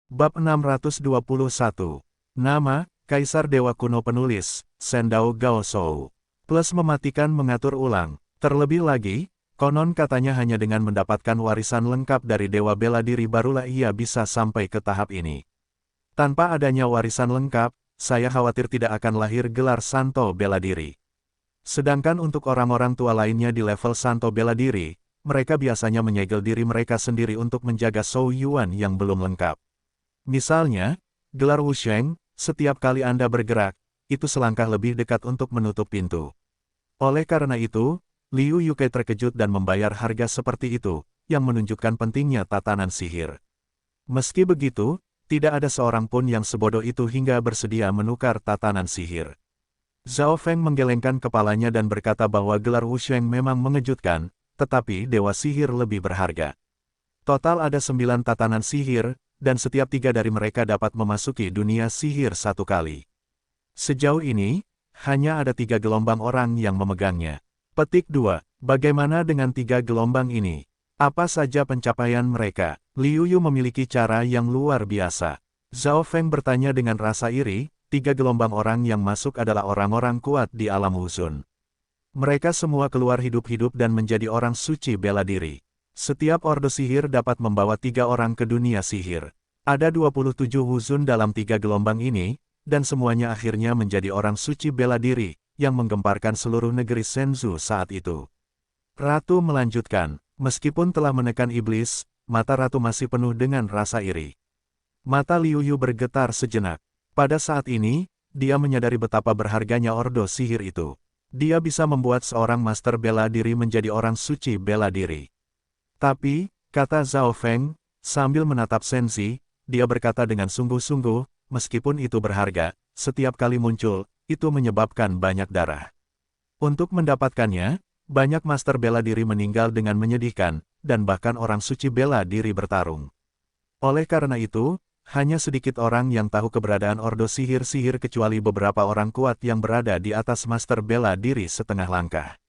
Bab 621. Nama, Kaisar Dewa Kuno Penulis, Sendao Gaoshou. Plus mematikan mengatur ulang. Terlebih lagi, konon katanya hanya dengan mendapatkan warisan lengkap dari Dewa Bela Diri barulah ia bisa sampai ke tahap ini. Tanpa adanya warisan lengkap, saya khawatir tidak akan lahir gelar Santo Bela Diri. Sedangkan untuk orang-orang tua lainnya di level Santo Bela Diri, mereka biasanya menyegel diri mereka sendiri untuk menjaga Shou Yuan yang belum lengkap. Misalnya, gelar Wusheng, setiap kali Anda bergerak, itu selangkah lebih dekat untuk menutup pintu. Oleh karena itu, Liu Yukai terkejut dan membayar harga seperti itu, yang menunjukkan pentingnya tatanan sihir. Meski begitu, tidak ada seorang pun yang sebodoh itu hingga bersedia menukar tatanan sihir. Zhao Feng menggelengkan kepalanya dan berkata bahwa gelar Wusheng memang mengejutkan, tetapi Dewa Sihir lebih berharga. Total ada 9 tatanan sihir, dan setiap 3 dari mereka dapat memasuki dunia sihir satu kali. Sejauh ini, hanya ada 3 gelombang orang yang memegangnya. Petik 2. Bagaimana dengan 3 gelombang ini? Apa saja pencapaian mereka? Liu Yu memiliki cara yang luar biasa. Zhao Feng bertanya dengan rasa iri, 3 gelombang orang yang masuk adalah orang-orang kuat di alam Wuzun. Mereka semua keluar hidup-hidup dan menjadi orang suci bela diri. Setiap orde sihir dapat membawa 3 orang ke dunia sihir. Ada 27 Wuzun dalam 3 gelombang ini, dan semuanya akhirnya menjadi orang suci bela diri, yang menggemparkan seluruh negeri Shenzhou saat itu. Ratu melanjutkan, meskipun telah menekan iblis, mata Ratu masih penuh dengan rasa iri. Mata Liu Yu bergetar sejenak. Pada saat ini, dia menyadari betapa berharganya ordo sihir itu. Dia bisa membuat seorang master bela diri menjadi orang suci bela diri. Tapi, kata Zhao Feng, sambil menatap Senzi, dia berkata dengan sungguh-sungguh, meskipun itu berharga, setiap kali muncul, itu menyebabkan banyak darah. Untuk mendapatkannya, banyak master bela diri meninggal dengan menyedihkan, dan bahkan orang suci bela diri bertarung. Oleh karena itu, hanya sedikit orang yang tahu keberadaan ordo sihir-sihir kecuali beberapa orang kuat yang berada di atas master bela diri setengah langkah.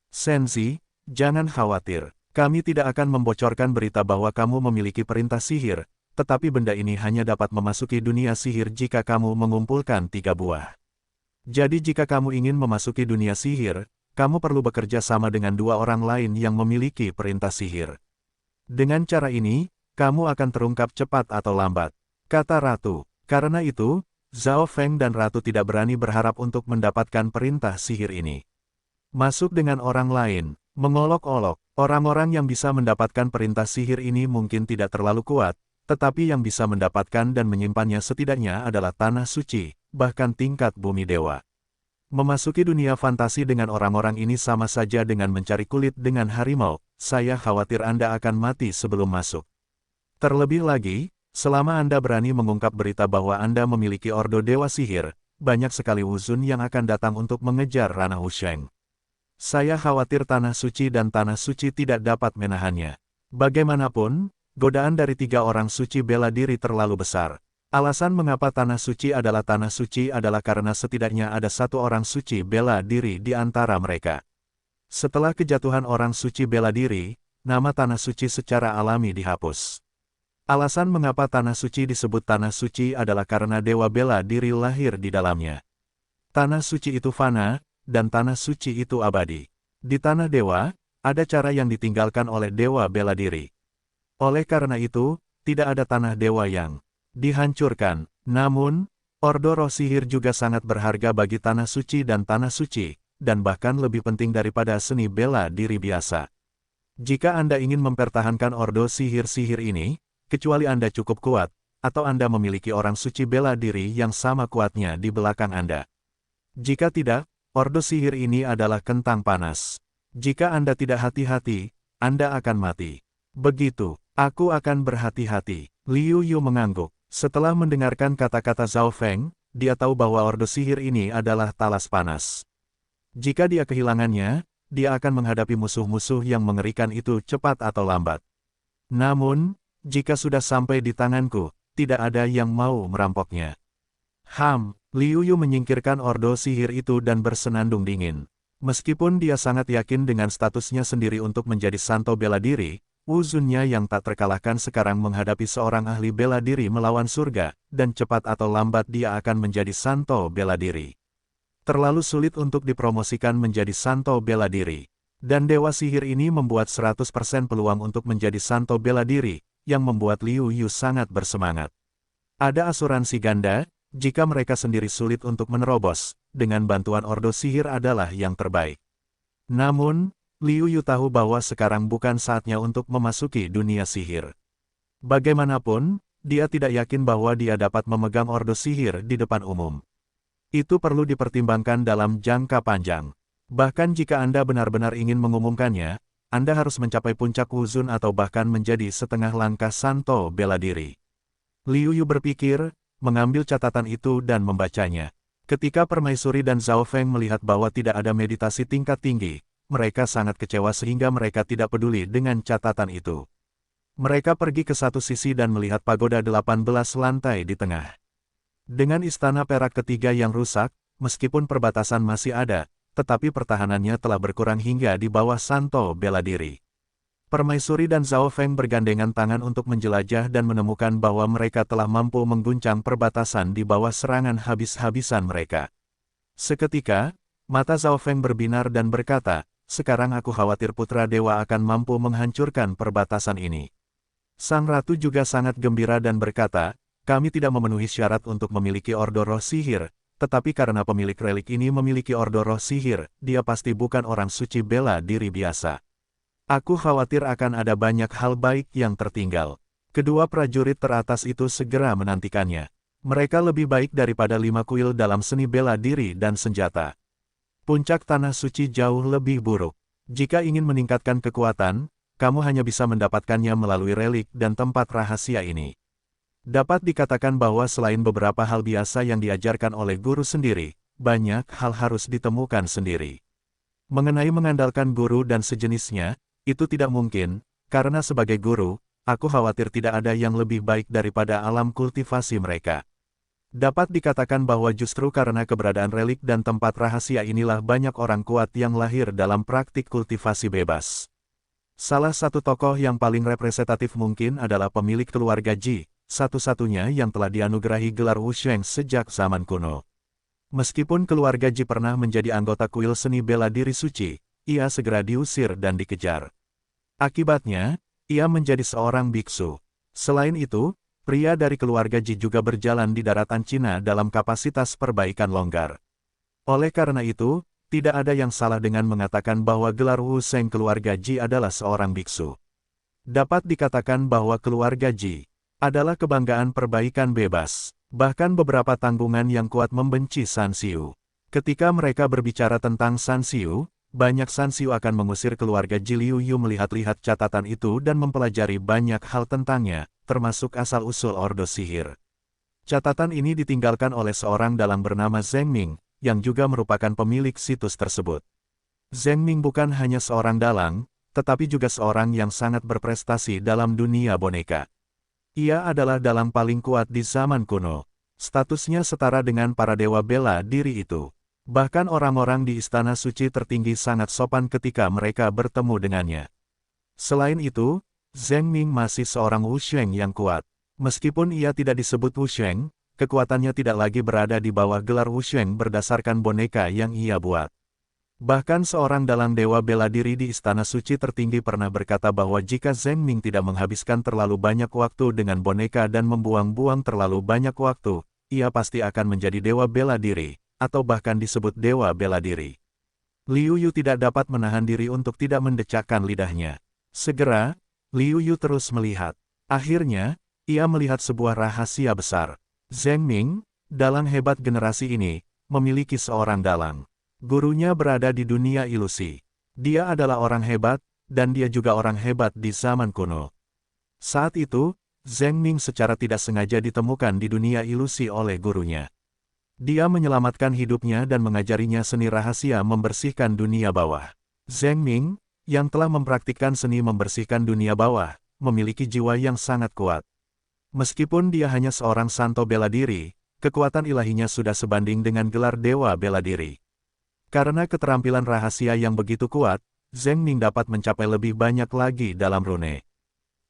Senzi, jangan khawatir. Kami tidak akan membocorkan berita bahwa kamu memiliki perintah sihir, tetapi benda ini hanya dapat memasuki dunia sihir jika kamu mengumpulkan 3 buah. Jadi jika kamu ingin memasuki dunia sihir, kamu perlu bekerja sama dengan 2 orang lain yang memiliki perintah sihir. Dengan cara ini, kamu akan terungkap cepat atau lambat, kata Ratu. Karena itu, Zhao Feng dan Ratu tidak berani berharap untuk mendapatkan perintah sihir ini. Masuk dengan orang lain, mengolok-olok. Orang-orang yang bisa mendapatkan perintah sihir ini mungkin tidak terlalu kuat, tetapi yang bisa mendapatkan dan menyimpannya setidaknya adalah tanah suci, bahkan tingkat bumi dewa. Memasuki dunia fantasi dengan orang-orang ini sama saja dengan mencari kulit dengan harimau, saya khawatir Anda akan mati sebelum masuk. Terlebih lagi, selama Anda berani mengungkap berita bahwa Anda memiliki ordo dewa sihir, banyak sekali Wuzun yang akan datang untuk mengejar ranah Wusheng. Saya khawatir tanah suci dan tanah suci tidak dapat menahannya. Bagaimanapun, godaan dari 3 orang suci bela diri terlalu besar. Alasan mengapa tanah suci adalah karena setidaknya ada 1 orang suci bela diri di antara mereka. Setelah kejatuhan orang suci bela diri, nama tanah suci secara alami dihapus. Alasan mengapa tanah suci disebut tanah suci adalah karena dewa bela diri lahir di dalamnya. Tanah suci itu fana, dan tanah suci itu abadi. Di tanah dewa, ada cara yang ditinggalkan oleh dewa bela diri. Oleh karena itu, tidak ada tanah dewa yang dihancurkan. Namun, ordo roh sihir juga sangat berharga bagi tanah suci, dan bahkan lebih penting daripada seni bela diri biasa. Jika Anda ingin mempertahankan ordo sihir-sihir ini, kecuali Anda cukup kuat, atau Anda memiliki orang suci bela diri yang sama kuatnya di belakang Anda. Jika tidak, ordo sihir ini adalah kentang panas. Jika Anda tidak hati-hati, Anda akan mati. Begitu, aku akan berhati-hati. Liu Yu mengangguk. Setelah mendengarkan kata-kata Zhao Feng, dia tahu bahwa ordo sihir ini adalah talas panas. Jika dia kehilangannya, dia akan menghadapi musuh-musuh yang mengerikan itu cepat atau lambat. Namun, jika sudah sampai di tanganku, tidak ada yang mau merampoknya. Liu Yu menyingkirkan ordo sihir itu dan bersenandung dingin. Meskipun dia sangat yakin dengan statusnya sendiri untuk menjadi santo bela diri, Wu Zunnya yang tak terkalahkan sekarang menghadapi seorang ahli bela diri melawan surga, dan cepat atau lambat dia akan menjadi santo bela diri. Terlalu sulit untuk dipromosikan menjadi santo bela diri. Dan Dewa Sihir ini membuat 100% peluang untuk menjadi santo bela diri, yang membuat Liu Yu sangat bersemangat. Ada asuransi ganda, jika mereka sendiri sulit untuk menerobos, dengan bantuan Ordo Sihir adalah yang terbaik. Namun, Liu Yu tahu bahwa sekarang bukan saatnya untuk memasuki dunia sihir. Bagaimanapun, dia tidak yakin bahwa dia dapat memegang Ordo Sihir di depan umum. Itu perlu dipertimbangkan dalam jangka panjang. Bahkan jika Anda benar-benar ingin mengumumkannya, Anda harus mencapai puncak Wuzun atau bahkan menjadi setengah langkah santo bela diri. Liu Yu berpikir, mengambil catatan itu dan membacanya. Ketika Permaisuri dan Zhao Feng melihat bahwa tidak ada meditasi tingkat tinggi, mereka sangat kecewa sehingga mereka tidak peduli dengan catatan itu. Mereka pergi ke satu sisi dan melihat pagoda 18 lantai di tengah. Dengan istana perak ketiga yang rusak, meskipun perbatasan masih ada, tetapi pertahanannya telah berkurang hingga di bawah santo bela diri. Permaisuri dan Zhao Feng bergandengan tangan untuk menjelajah dan menemukan bahwa mereka telah mampu mengguncang perbatasan di bawah serangan habis-habisan mereka. Seketika, mata Zhao Feng berbinar dan berkata, "Sekarang aku khawatir putra dewa akan mampu menghancurkan perbatasan ini." Sang ratu juga sangat gembira dan berkata, "Kami tidak memenuhi syarat untuk memiliki Ordo Roh Sihir, tetapi karena pemilik relik ini memiliki Ordo Roh Sihir, dia pasti bukan orang suci bela diri biasa. Aku khawatir akan ada banyak hal baik yang tertinggal." Kedua prajurit teratas itu segera menantikannya. Mereka lebih baik daripada 5 kuil dalam seni bela diri dan senjata. Puncak tanah suci jauh lebih buruk. Jika ingin meningkatkan kekuatan, kamu hanya bisa mendapatkannya melalui relik dan tempat rahasia ini. Dapat dikatakan bahwa selain beberapa hal biasa yang diajarkan oleh guru sendiri, banyak hal harus ditemukan sendiri. Mengenai mengandalkan guru dan sejenisnya, itu tidak mungkin, karena sebagai guru, aku khawatir tidak ada yang lebih baik daripada alam kultivasi mereka. Dapat dikatakan bahwa justru karena keberadaan relik dan tempat rahasia inilah banyak orang kuat yang lahir dalam praktik kultivasi bebas. Salah satu tokoh yang paling representatif mungkin adalah pemilik keluarga Ji, satu-satunya yang telah dianugerahi gelar Wusheng sejak zaman kuno. Meskipun keluarga Ji pernah menjadi anggota kuil seni bela diri suci, ia segera diusir dan dikejar. Akibatnya, ia menjadi seorang biksu. Selain itu, pria dari keluarga Ji juga berjalan di daratan Cina dalam kapasitas perbaikan longgar. Oleh karena itu, tidak ada yang salah dengan mengatakan bahwa gelar Wusheng keluarga Ji adalah seorang biksu. Dapat dikatakan bahwa keluarga Ji adalah kebanggaan perbaikan bebas. Bahkan beberapa tanggungan yang kuat membenci San Xiu. Ketika mereka berbicara tentang San Xiu, banyak San Xiu akan mengusir keluarga Ji. Liu Yu melihat-lihat catatan itu dan mempelajari banyak hal tentangnya, termasuk asal-usul Ordo Sihir. Catatan ini ditinggalkan oleh seorang dalang bernama Zheng Ming, yang juga merupakan pemilik situs tersebut. Zheng Ming bukan hanya seorang dalang, tetapi juga seorang yang sangat berprestasi dalam dunia boneka. Ia adalah dalang paling kuat di zaman kuno. Statusnya setara dengan para dewa bela diri itu. Bahkan orang-orang di Istana Suci Tertinggi sangat sopan ketika mereka bertemu dengannya. Selain itu, Zheng Ming masih seorang Wusheng yang kuat. Meskipun ia tidak disebut Wusheng, kekuatannya tidak lagi berada di bawah gelar Wusheng berdasarkan boneka yang ia buat. Bahkan seorang dalang dewa bela diri di Istana Suci Tertinggi pernah berkata bahwa jika Zheng Ming tidak menghabiskan terlalu banyak waktu dengan boneka dan membuang-buang terlalu banyak waktu, ia pasti akan menjadi dewa bela diri, atau bahkan disebut dewa bela diri. Liu Yu tidak dapat menahan diri untuk tidak mendecakkan lidahnya. Segera, Liu Yu terus melihat. Akhirnya, ia melihat sebuah rahasia besar. Zheng Ming, dalang hebat generasi ini, memiliki seorang dalang. Gurunya berada di dunia ilusi. Dia adalah orang hebat, dan dia juga orang hebat di zaman kuno. Saat itu, Zheng Ming secara tidak sengaja ditemukan di dunia ilusi oleh gurunya. Dia menyelamatkan hidupnya dan mengajarinya seni rahasia membersihkan dunia bawah. Zheng Ming, yang telah mempraktikkan seni membersihkan dunia bawah, memiliki jiwa yang sangat kuat. Meskipun dia hanya seorang santo bela diri, kekuatan ilahinya sudah sebanding dengan gelar dewa bela diri. Karena keterampilan rahasia yang begitu kuat, Zheng Ming dapat mencapai lebih banyak lagi dalam rune.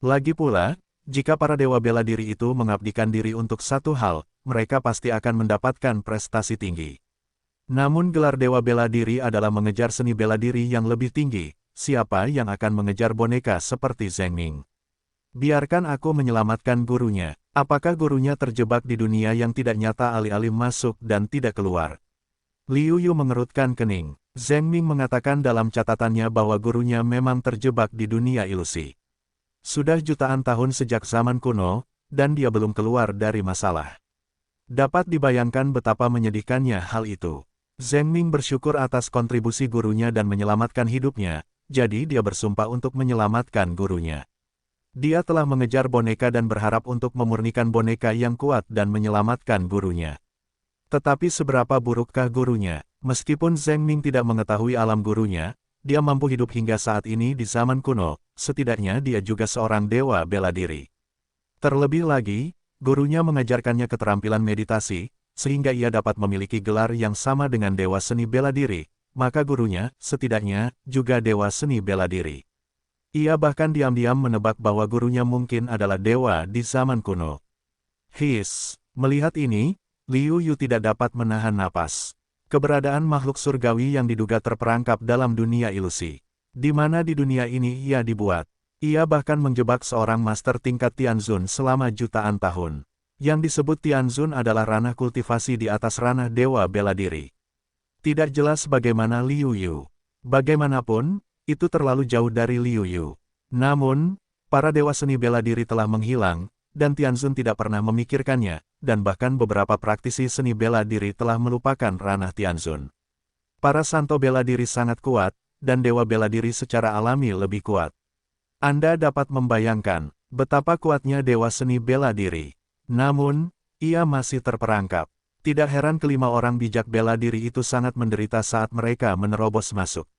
Lagi pula, jika para dewa bela diri itu mengabdikan diri untuk satu hal, mereka pasti akan mendapatkan prestasi tinggi. Namun gelar dewa bela diri adalah mengejar seni bela diri yang lebih tinggi. Siapa yang akan mengejar boneka seperti Zheng Ming? Biarkan aku menyelamatkan gurunya. Apakah gurunya terjebak di dunia yang tidak nyata alih-alih masuk dan tidak keluar? Liu Yu mengerutkan kening. Zheng Ming mengatakan dalam catatannya bahwa gurunya memang terjebak di dunia ilusi. Sudah jutaan tahun sejak zaman kuno, dan dia belum keluar dari masalah. Dapat dibayangkan betapa menyedihkannya hal itu. Zheng Ming bersyukur atas kontribusi gurunya dan menyelamatkan hidupnya, jadi dia bersumpah untuk menyelamatkan gurunya. Dia telah mengejar boneka dan berharap untuk memurnikan boneka yang kuat dan menyelamatkan gurunya. Tetapi seberapa burukkah gurunya? Meskipun Zheng Ming tidak mengetahui alam gurunya, dia mampu hidup hingga saat ini di zaman kuno, setidaknya dia juga seorang dewa bela diri. Terlebih lagi, gurunya mengajarkannya keterampilan meditasi, sehingga ia dapat memiliki gelar yang sama dengan dewa seni bela diri, maka gurunya, setidaknya, juga dewa seni bela diri. Ia bahkan diam-diam menebak bahwa gurunya mungkin adalah dewa di zaman kuno. Melihat ini, Liu Yu tidak dapat menahan napas. Keberadaan makhluk surgawi yang diduga terperangkap dalam dunia ilusi. Di mana di dunia ini ia dibuat. Ia bahkan menjebak seorang master tingkat Tianzun selama jutaan tahun. Yang disebut Tianzun adalah ranah kultivasi di atas ranah dewa bela diri. Tidak jelas bagaimana Liu Yu. Bagaimanapun, itu terlalu jauh dari Liu Yu. Namun, para dewa seni bela diri telah menghilang, dan Tianzun tidak pernah memikirkannya, dan bahkan beberapa praktisi seni bela diri telah melupakan ranah Tianzun. Para santo bela diri sangat kuat, dan dewa bela diri secara alami lebih kuat. Anda dapat membayangkan betapa kuatnya dewa seni bela diri. Namun, ia masih terperangkap. Tidak heran kelima orang bijak bela diri itu sangat menderita saat mereka menerobos masuk.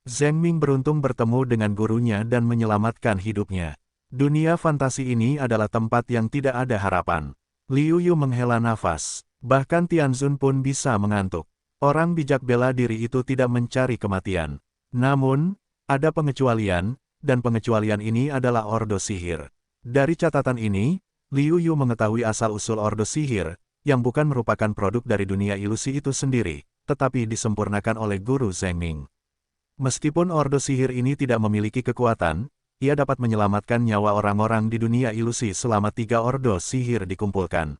Zheng Ming beruntung bertemu dengan gurunya dan menyelamatkan hidupnya. Dunia fantasi ini adalah tempat yang tidak ada harapan. Liu Yu menghela nafas. Bahkan Tianzun pun bisa mengantuk. Orang bijak bela diri itu tidak mencari kematian. Namun, ada pengecualian, dan pengecualian ini adalah Ordo Sihir. Dari catatan ini, Liu Yu mengetahui asal-usul Ordo Sihir, yang bukan merupakan produk dari dunia ilusi itu sendiri, tetapi disempurnakan oleh guru Zheng Ming. Meskipun Ordo Sihir ini tidak memiliki kekuatan, ia dapat menyelamatkan nyawa orang-orang di dunia ilusi selama 3 Ordo Sihir dikumpulkan.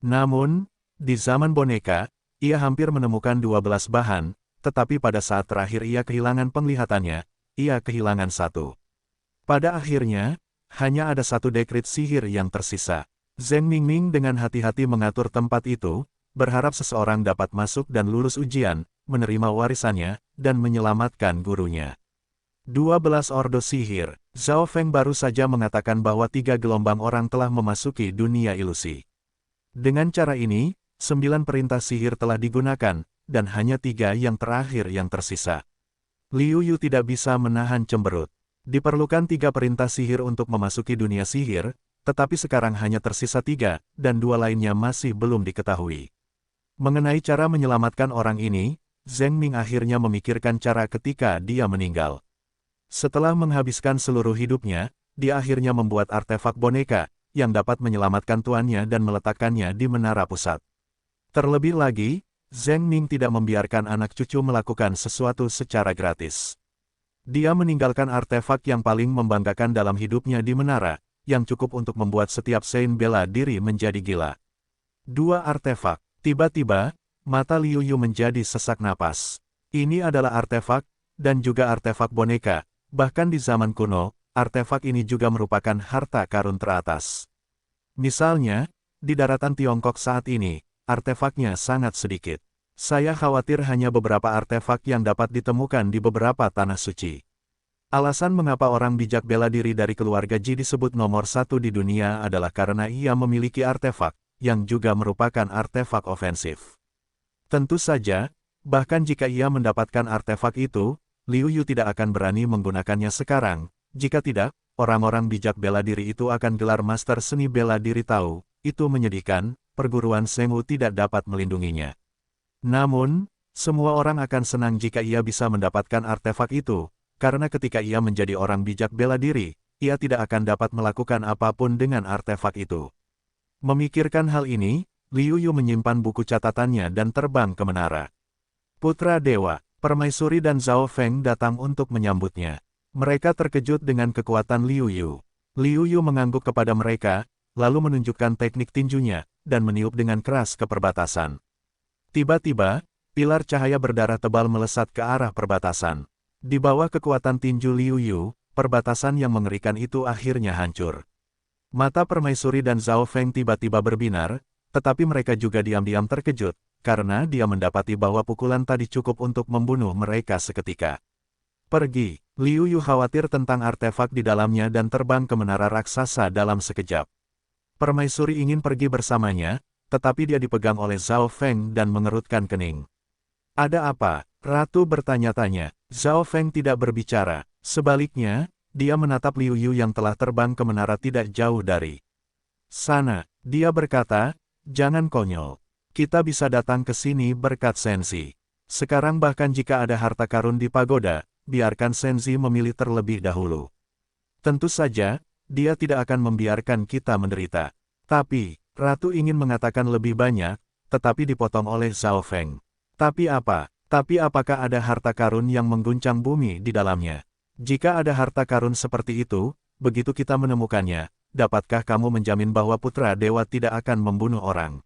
Namun, di zaman boneka, ia hampir menemukan 12 bahan, tetapi pada saat terakhir ia kehilangan penglihatannya, ia kehilangan 1. Pada akhirnya, hanya ada 1 dekrit sihir yang tersisa. Zheng Ming dengan hati-hati mengatur tempat itu, berharap seseorang dapat masuk dan lulus ujian, menerima warisannya, dan menyelamatkan gurunya. 12 Ordo Sihir. Zhao Feng baru saja mengatakan bahwa 3 gelombang orang telah memasuki dunia ilusi. Dengan cara ini, 9 perintah sihir telah digunakan, dan hanya 3 yang terakhir yang tersisa. Liu Yu tidak bisa menahan cemberut. Diperlukan 3 perintah sihir untuk memasuki dunia sihir, tetapi sekarang hanya tersisa 3, dan 2 lainnya masih belum diketahui. Mengenai cara menyelamatkan orang ini, Zheng Ming akhirnya memikirkan cara ketika dia meninggal. Setelah menghabiskan seluruh hidupnya, dia akhirnya membuat artefak boneka, yang dapat menyelamatkan tuannya dan meletakkannya di menara pusat. Terlebih lagi, Zheng Ming tidak membiarkan anak cucu melakukan sesuatu secara gratis. Dia meninggalkan artefak yang paling membanggakan dalam hidupnya di menara, yang cukup untuk membuat setiap Saint bela diri menjadi gila. 2 artefak. Tiba-tiba, mata Liu Yu menjadi sesak napas. Ini adalah artefak, dan juga artefak boneka. Bahkan di zaman kuno, artefak ini juga merupakan harta karun teratas. Misalnya, di daratan Tiongkok saat ini, artefaknya sangat sedikit. Saya khawatir hanya beberapa artefak yang dapat ditemukan di beberapa tanah suci. Alasan mengapa orang bijak bela diri dari keluarga Ji disebut nomor 1 di dunia adalah karena ia memiliki artefak, yang juga merupakan artefak ofensif. Tentu saja, bahkan jika ia mendapatkan artefak itu, Liu Yu tidak akan berani menggunakannya sekarang. Jika tidak, orang-orang bijak bela diri itu akan gelar master seni bela diri tahu. Itu menyedihkan, perguruan Sengwu tidak dapat melindunginya. Namun, semua orang akan senang jika ia bisa mendapatkan artefak itu, karena ketika ia menjadi orang bijak bela diri, ia tidak akan dapat melakukan apapun dengan artefak itu. Memikirkan hal ini, Liu Yu menyimpan buku catatannya dan terbang ke menara. Putra Dewa, Permaisuri dan Zhao Feng datang untuk menyambutnya. Mereka terkejut dengan kekuatan Liu Yu. Liu Yu mengangguk kepada mereka, lalu menunjukkan teknik tinjunya, dan meniup dengan keras ke perbatasan. Tiba-tiba, pilar cahaya berdarah tebal melesat ke arah perbatasan. Di bawah kekuatan tinju Liu Yu, perbatasan yang mengerikan itu akhirnya hancur. Mata Permaisuri dan Zhao Feng tiba-tiba berbinar, tetapi mereka juga diam-diam terkejut, karena dia mendapati bahwa pukulan tadi cukup untuk membunuh mereka seketika. Pergi, Liu Yu khawatir tentang artefak di dalamnya dan terbang ke menara raksasa dalam sekejap. Permaisuri ingin pergi bersamanya, tetapi dia dipegang oleh Zhao Feng dan mengerutkan kening. Ada apa? Ratu bertanya-tanya. Zhao Feng tidak berbicara, sebaliknya, dia menatap Liu Yu yang telah terbang ke menara tidak jauh dari sana. Dia berkata, jangan konyol. Kita bisa datang ke sini berkat Senzi. Sekarang bahkan jika ada harta karun di pagoda, biarkan Senzi memilih terlebih dahulu. Tentu saja, dia tidak akan membiarkan kita menderita. Tapi, Ratu ingin mengatakan lebih banyak, tetapi dipotong oleh Zhao Feng. Tapi apa? Tapi apakah ada harta karun yang mengguncang bumi di dalamnya? Jika ada harta karun seperti itu, begitu kita menemukannya, dapatkah kamu menjamin bahwa putra dewa tidak akan membunuh orang?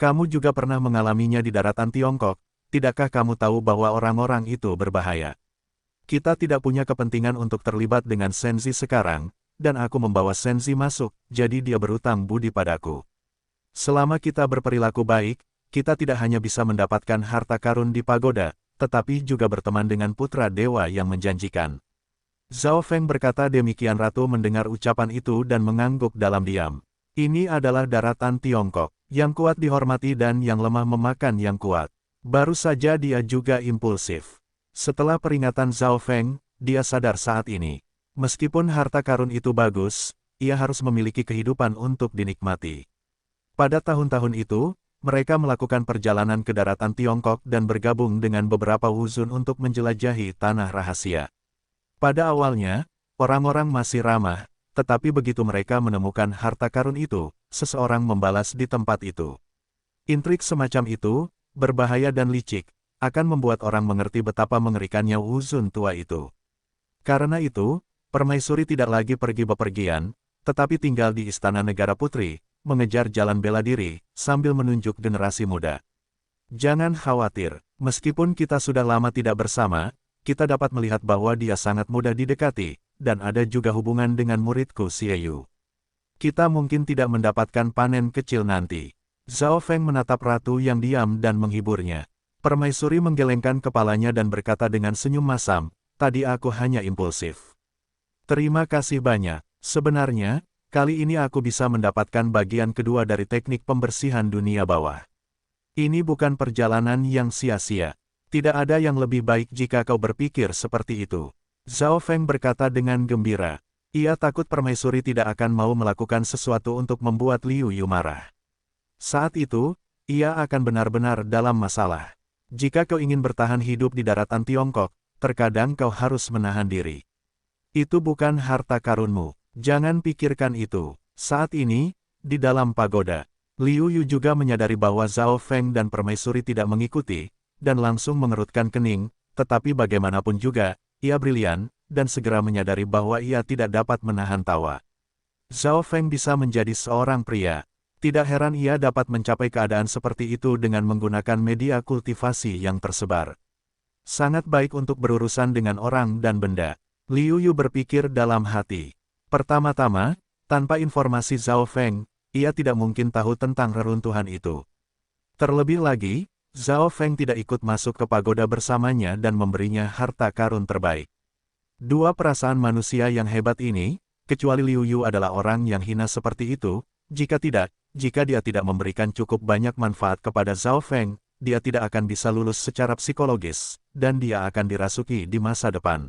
Kamu juga pernah mengalaminya di daratan Tiongkok, tidakkah kamu tahu bahwa orang-orang itu berbahaya? Kita tidak punya kepentingan untuk terlibat dengan Senzi sekarang, dan aku membawa Senzi masuk, jadi dia berutang budi padaku. Selama kita berperilaku baik, kita tidak hanya bisa mendapatkan harta karun di pagoda, tetapi juga berteman dengan putra dewa yang menjanjikan. Zhao Feng berkata demikian. Ratu mendengar ucapan itu dan mengangguk dalam diam. Ini adalah daratan Tiongkok. Yang kuat dihormati dan yang lemah memakan yang kuat. Baru saja dia juga impulsif. Setelah peringatan Zhao Feng, dia sadar saat ini. Meskipun harta karun itu bagus, ia harus memiliki kehidupan untuk dinikmati. Pada tahun-tahun itu, mereka melakukan perjalanan ke daratan Tiongkok dan bergabung dengan beberapa wuzun untuk menjelajahi tanah rahasia. Pada awalnya, orang-orang masih ramah, tetapi begitu mereka menemukan harta karun itu, seseorang membalas di tempat itu. Intrik semacam itu, berbahaya dan licik, akan membuat orang mengerti betapa mengerikannya wuzun tua itu. Karena itu, Permaisuri tidak lagi pergi bepergian, tetapi tinggal di Istana Negara Putri, mengejar jalan bela diri, sambil menunjuk generasi muda. Jangan khawatir, meskipun kita sudah lama tidak bersama, kita dapat melihat bahwa dia sangat mudah didekati, dan ada juga hubungan dengan muridku Xie Yu. Kita mungkin tidak mendapatkan panen kecil nanti. Zhao Feng menatap ratu yang diam dan menghiburnya. Permaisuri menggelengkan kepalanya dan berkata dengan senyum masam, tadi aku hanya impulsif. Terima kasih banyak. Sebenarnya, kali ini aku bisa mendapatkan bagian kedua dari teknik pembersihan dunia bawah. Ini bukan perjalanan yang sia-sia. Tidak ada yang lebih baik jika kau berpikir seperti itu. Zhao Feng berkata dengan gembira. Ia takut Permaisuri tidak akan mau melakukan sesuatu untuk membuat Liu Yu marah. Saat itu, ia akan benar-benar dalam masalah. Jika kau ingin bertahan hidup di daratan Tiongkok, terkadang kau harus menahan diri. Itu bukan harta karunmu. Jangan pikirkan itu. Saat ini, di dalam pagoda, Liu Yu juga menyadari bahwa Zhao Feng dan Permaisuri tidak mengikuti, dan langsung mengerutkan kening, tetapi bagaimanapun juga, ia brilian, dan segera menyadari bahwa ia tidak dapat menahan tawa. Zhao Feng bisa menjadi seorang pria. Tidak heran ia dapat mencapai keadaan seperti itu dengan menggunakan media kultivasi yang tersebar. Sangat baik untuk berurusan dengan orang dan benda. Liu Yu berpikir dalam hati. Pertama-tama, tanpa informasi Zhao Feng, ia tidak mungkin tahu tentang reruntuhan itu. Terlebih lagi, Zhao Feng tidak ikut masuk ke pagoda bersamanya dan memberinya harta karun terbaik. Dua perasaan manusia yang hebat ini, kecuali Liu Yu adalah orang yang hina seperti itu, jika dia tidak memberikan cukup banyak manfaat kepada Zhao Feng, dia tidak akan bisa lulus secara psikologis, dan dia akan dirasuki di masa depan.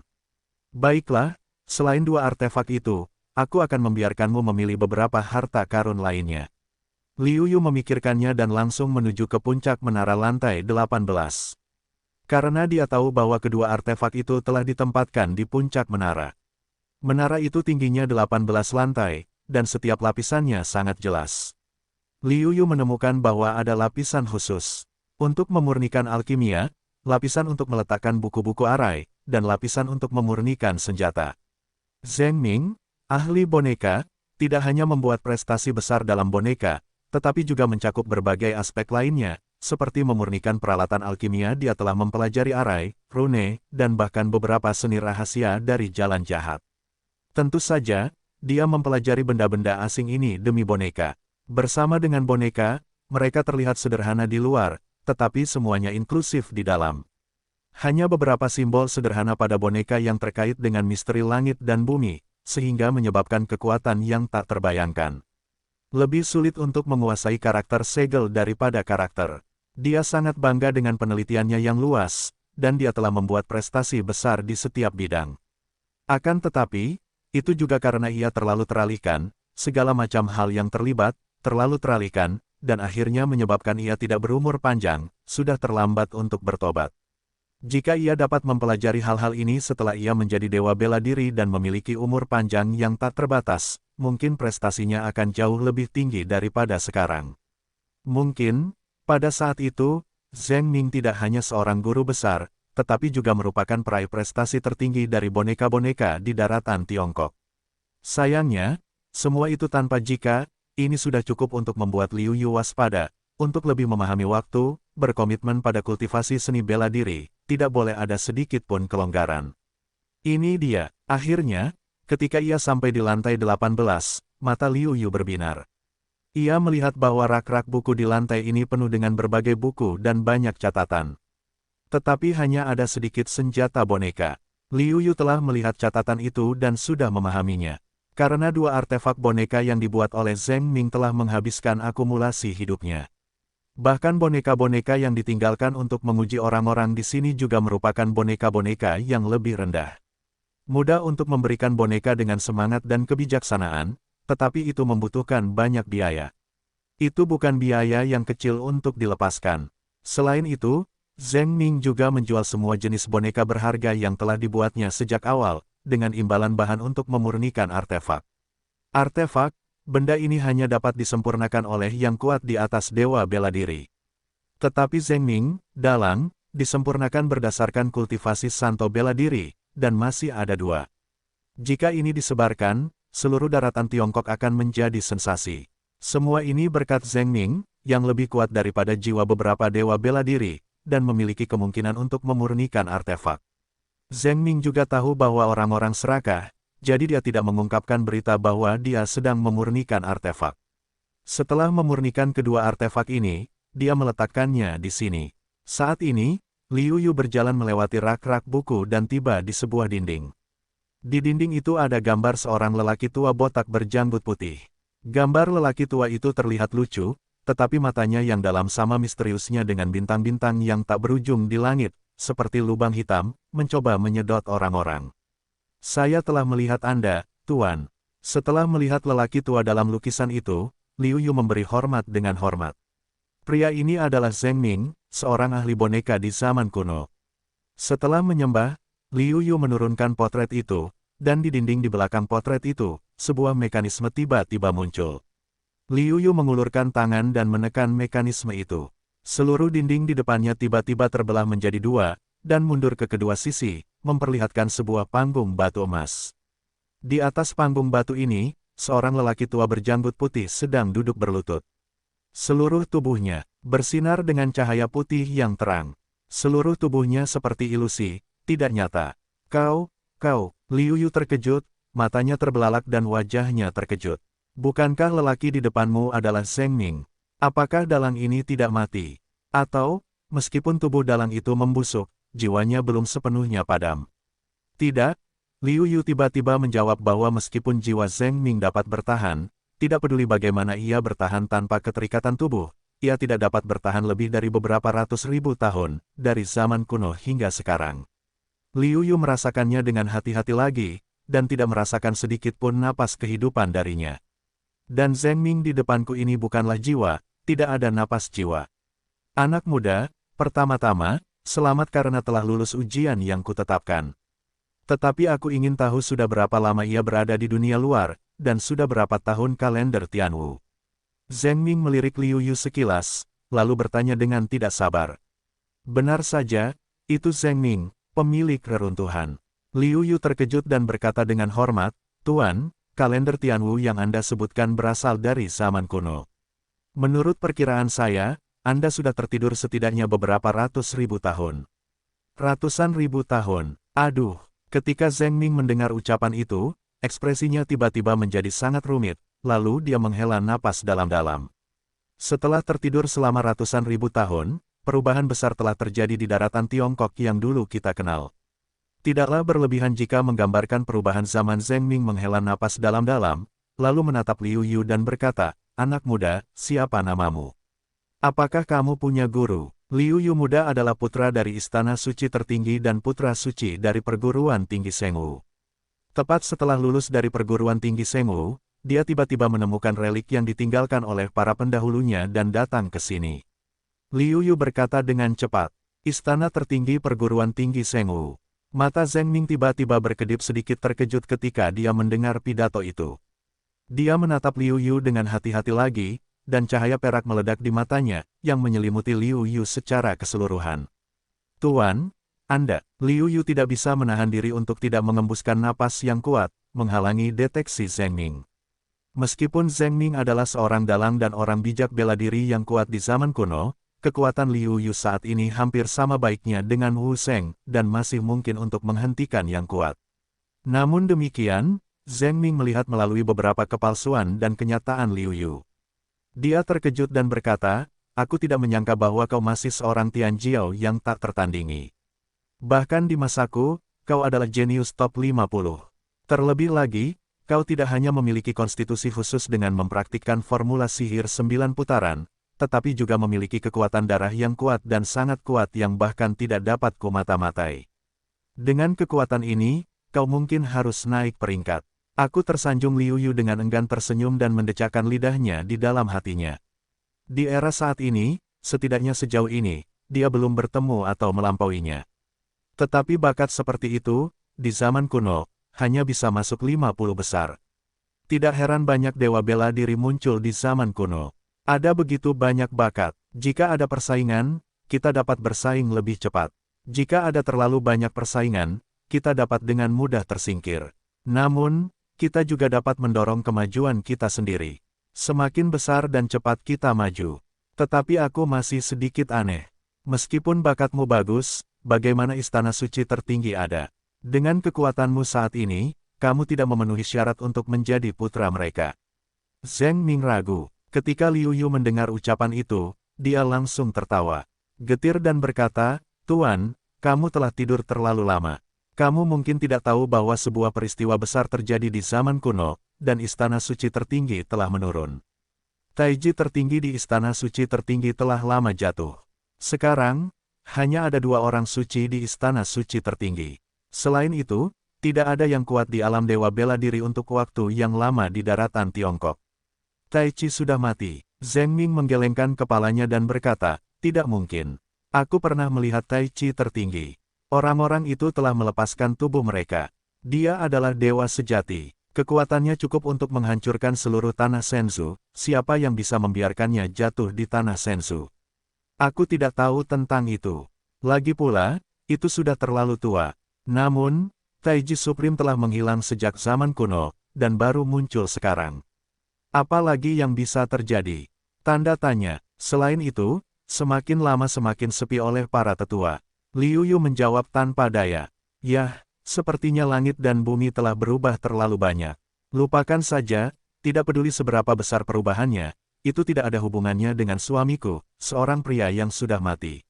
Baiklah, selain dua artefak itu, aku akan membiarkanmu memilih beberapa harta karun lainnya. Liu Yu memikirkannya dan langsung menuju ke puncak menara lantai 18. Karena dia tahu bahwa kedua artefak itu telah ditempatkan di puncak menara. Menara itu tingginya 18 lantai, dan setiap lapisannya sangat jelas. Liu Yu menemukan bahwa ada lapisan khusus untuk memurnikan alkimia, lapisan untuk meletakkan buku-buku arai, dan lapisan untuk memurnikan senjata. Zheng Ming, ahli boneka, tidak hanya membuat prestasi besar dalam boneka, tetapi juga mencakup berbagai aspek lainnya, seperti memurnikan peralatan alkimia. Dia telah mempelajari arai, rune, dan bahkan beberapa seni rahasia dari jalan jahat. Tentu saja, dia mempelajari benda-benda asing ini demi boneka. Bersama dengan boneka, mereka terlihat sederhana di luar, tetapi semuanya inklusif di dalam. Hanya beberapa simbol sederhana pada boneka yang terkait dengan misteri langit dan bumi, sehingga menyebabkan kekuatan yang tak terbayangkan. Lebih sulit untuk menguasai karakter segel daripada karakter. Dia sangat bangga dengan penelitiannya yang luas, dan dia telah membuat prestasi besar di setiap bidang. Akan tetapi, itu juga karena ia terlalu teralihkan, segala macam hal yang terlibat, terlalu teralihkan, dan akhirnya menyebabkan ia tidak berumur panjang, sudah terlambat untuk bertobat. Jika ia dapat mempelajari hal-hal ini setelah ia menjadi dewa bela diri dan memiliki umur panjang yang tak terbatas, mungkin prestasinya akan jauh lebih tinggi daripada sekarang. Mungkin, pada saat itu, Zheng Ming tidak hanya seorang guru besar, tetapi juga merupakan peraih prestasi tertinggi dari boneka-boneka di daratan Tiongkok. Sayangnya, semua itu tanpa jika. Ini sudah cukup untuk membuat Liu Yu waspada, untuk lebih memahami waktu, berkomitmen pada kultivasi seni bela diri, tidak boleh ada sedikit pun kelonggaran. Ini dia, akhirnya, ketika ia sampai di lantai 18, mata Liu Yu berbinar. Ia melihat bahwa rak-rak buku di lantai ini penuh dengan berbagai buku dan banyak catatan. Tetapi hanya ada sedikit senjata boneka. Liu Yu telah melihat catatan itu dan sudah memahaminya. Karena dua artefak boneka yang dibuat oleh Zheng Ming telah menghabiskan akumulasi hidupnya. Bahkan boneka-boneka yang ditinggalkan untuk menguji orang-orang di sini juga merupakan boneka-boneka yang lebih rendah. Mudah untuk memberikan boneka dengan semangat dan kebijaksanaan, tetapi itu membutuhkan banyak biaya. Itu bukan biaya yang kecil untuk dilepaskan. Selain itu, Zheng Ming juga menjual semua jenis boneka berharga yang telah dibuatnya sejak awal, dengan imbalan bahan untuk memurnikan artefak. Artefak, benda ini hanya dapat disempurnakan oleh yang kuat di atas dewa bela diri. Tetapi Zheng Ming, dalang, disempurnakan berdasarkan kultivasi santo bela diri, dan masih ada dua. Jika ini disebarkan, seluruh daratan Tiongkok akan menjadi sensasi. Semua ini berkat Zheng Ming, yang lebih kuat daripada jiwa beberapa dewa bela diri, dan memiliki kemungkinan untuk memurnikan artefak. Zheng Ming juga tahu bahwa orang-orang serakah, jadi dia tidak mengungkapkan berita bahwa dia sedang memurnikan artefak. Setelah memurnikan kedua artefak ini, dia meletakkannya di sini. Saat ini, Liu Yu berjalan melewati rak-rak buku dan tiba di sebuah dinding. Di dinding itu ada gambar seorang lelaki tua botak berjanggut putih. Gambar lelaki tua itu terlihat lucu, tetapi matanya yang dalam sama misteriusnya dengan bintang-bintang yang tak berujung di langit, seperti lubang hitam, mencoba menyedot orang-orang. Saya telah melihat Anda, Tuan. Setelah melihat lelaki tua dalam lukisan itu, Liu Yu memberi hormat dengan hormat. Pria ini adalah Zheng Ming, seorang ahli boneka di zaman kuno. Setelah menyembah, Liu Yu menurunkan potret itu, dan di dinding di belakang potret itu, sebuah mekanisme tiba-tiba muncul. Liu Yu mengulurkan tangan dan menekan mekanisme itu. Seluruh dinding di depannya tiba-tiba terbelah menjadi dua, dan mundur ke kedua sisi, memperlihatkan sebuah panggung batu emas. Di atas panggung batu ini, seorang lelaki tua berjanggut putih sedang duduk berlutut. Seluruh tubuhnya bersinar dengan cahaya putih yang terang. Seluruh tubuhnya seperti ilusi, tidak nyata. Kau, Liu Yu terkejut, matanya terbelalak dan wajahnya terkejut. Bukankah lelaki di depanmu adalah Zheng Ming? Apakah dalang ini tidak mati? Atau, meskipun tubuh dalang itu membusuk, jiwanya belum sepenuhnya padam? Tidak, Liu Yu tiba-tiba menjawab bahwa meskipun jiwa Zheng Ming dapat bertahan, tidak peduli bagaimana ia bertahan tanpa keterikatan tubuh, ia tidak dapat bertahan lebih dari beberapa ratus ribu tahun, dari zaman kuno hingga sekarang. Liu Yu merasakannya dengan hati-hati lagi, dan tidak merasakan sedikit pun napas kehidupan darinya. Dan Zheng Ming di depanku ini bukanlah jiwa, tidak ada napas jiwa. Anak muda, pertama-tama, selamat karena telah lulus ujian yang kutetapkan. Tetapi aku ingin tahu sudah berapa lama ia berada di dunia luar, dan sudah berapa tahun kalender Tianwu. Zheng Ming melirik Liu Yu sekilas, lalu bertanya dengan tidak sabar. Benar saja, itu Zheng Ming, pemilik reruntuhan. Liu Yu terkejut dan berkata dengan hormat, Tuan, kalender Tianwu yang Anda sebutkan berasal dari zaman kuno. Menurut perkiraan saya, Anda sudah tertidur setidaknya beberapa ratus ribu tahun. Ratusan ribu tahun, aduh. Ketika Zheng Ming mendengar ucapan itu, ekspresinya tiba-tiba menjadi sangat rumit, lalu dia menghela napas dalam-dalam. Setelah tertidur selama ratusan ribu tahun, perubahan besar telah terjadi di daratan Tiongkok yang dulu kita kenal. Tidaklah berlebihan jika menggambarkan perubahan zaman. Zheng Ming menghela napas dalam-dalam, lalu menatap Liu Yu dan berkata, anak muda, siapa namamu? Apakah kamu punya guru? Liu Yu muda adalah putra dari Istana Suci Tertinggi dan putra suci dari Perguruan Tinggi Shengwu. Tepat setelah lulus dari Perguruan Tinggi Shengwu, dia tiba-tiba menemukan relik yang ditinggalkan oleh para pendahulunya dan datang ke sini. Liu Yu berkata dengan cepat, Istana Tertinggi Perguruan Tinggi Shengwu. Mata Zheng Ming tiba-tiba berkedip sedikit terkejut ketika dia mendengar pidato itu. Dia menatap Liu Yu dengan hati-hati lagi, dan cahaya perak meledak di matanya, yang menyelimuti Liu Yu secara keseluruhan. Tuan, Anda, Liu Yu tidak bisa menahan diri untuk tidak mengembuskan napas yang kuat, menghalangi deteksi Zheng Ming. Meskipun Zheng Ming adalah seorang dalang dan orang bijak bela diri yang kuat di zaman kuno, kekuatan Liu Yu saat ini hampir sama baiknya dengan Wu Sheng, dan masih mungkin untuk menghentikan yang kuat. Namun demikian, Zheng Ming melihat melalui beberapa kepalsuan dan kenyataan Liu Yu. Dia terkejut dan berkata, aku tidak menyangka bahwa kau masih seorang Tianjiao yang tak tertandingi. Bahkan di masaku, kau adalah jenius top 50. Terlebih lagi, kau tidak hanya memiliki konstitusi khusus dengan mempraktikkan formula sihir 9 putaran, tetapi juga memiliki kekuatan darah yang kuat dan sangat kuat yang bahkan tidak dapat kumata-matai. Dengan kekuatan ini, kau mungkin harus naik peringkat. Aku tersanjung. Liu Yu dengan enggan tersenyum dan mendecakkan lidahnya di dalam hatinya. Di era saat ini, setidaknya sejauh ini, dia belum bertemu atau melampauinya. Tetapi bakat seperti itu, di zaman kuno, hanya bisa masuk 50 besar. Tidak heran banyak dewa bela diri muncul di zaman kuno. Ada begitu banyak bakat. Jika ada persaingan, kita dapat bersaing lebih cepat. Jika ada terlalu banyak persaingan, kita dapat dengan mudah tersingkir. Namun, kita juga dapat mendorong kemajuan kita sendiri. Semakin besar dan cepat kita maju. Tetapi aku masih sedikit aneh. Meskipun bakatmu bagus, bagaimana Istana Suci Tertinggi ada? Dengan kekuatanmu saat ini, kamu tidak memenuhi syarat untuk menjadi putra mereka. Zheng Ming ragu. Ketika Liu Yu mendengar ucapan itu, dia langsung tertawa. Getir dan berkata, Tuan, kamu telah tidur terlalu lama. Kamu mungkin tidak tahu bahwa sebuah peristiwa besar terjadi di zaman kuno, dan Istana Suci Tertinggi telah menurun. Taiji tertinggi di Istana Suci Tertinggi telah lama jatuh. Sekarang, hanya ada 2 orang suci di Istana Suci Tertinggi. Selain itu, tidak ada yang kuat di alam dewa bela diri untuk waktu yang lama di daratan Tiongkok. Taichi sudah mati. Zheng Ming menggelengkan kepalanya dan berkata, tidak mungkin. Aku pernah melihat Taichi tertinggi. Orang-orang itu telah melepaskan tubuh mereka. Dia adalah dewa sejati. Kekuatannya cukup untuk menghancurkan seluruh tanah Shenzhou. Siapa yang bisa membiarkannya jatuh di tanah Shenzhou? Aku tidak tahu tentang itu. Lagi pula, itu sudah terlalu tua. Namun, Taiji Supreme telah menghilang sejak zaman kuno, dan baru muncul sekarang. Apa lagi yang bisa terjadi? Tanda tanya. Selain itu, semakin lama semakin sepi oleh para tetua. Liu Yu menjawab tanpa daya. Yah, sepertinya langit dan bumi telah berubah terlalu banyak. Lupakan saja, tidak peduli seberapa besar perubahannya, itu tidak ada hubungannya dengan suamiku, seorang pria yang sudah mati.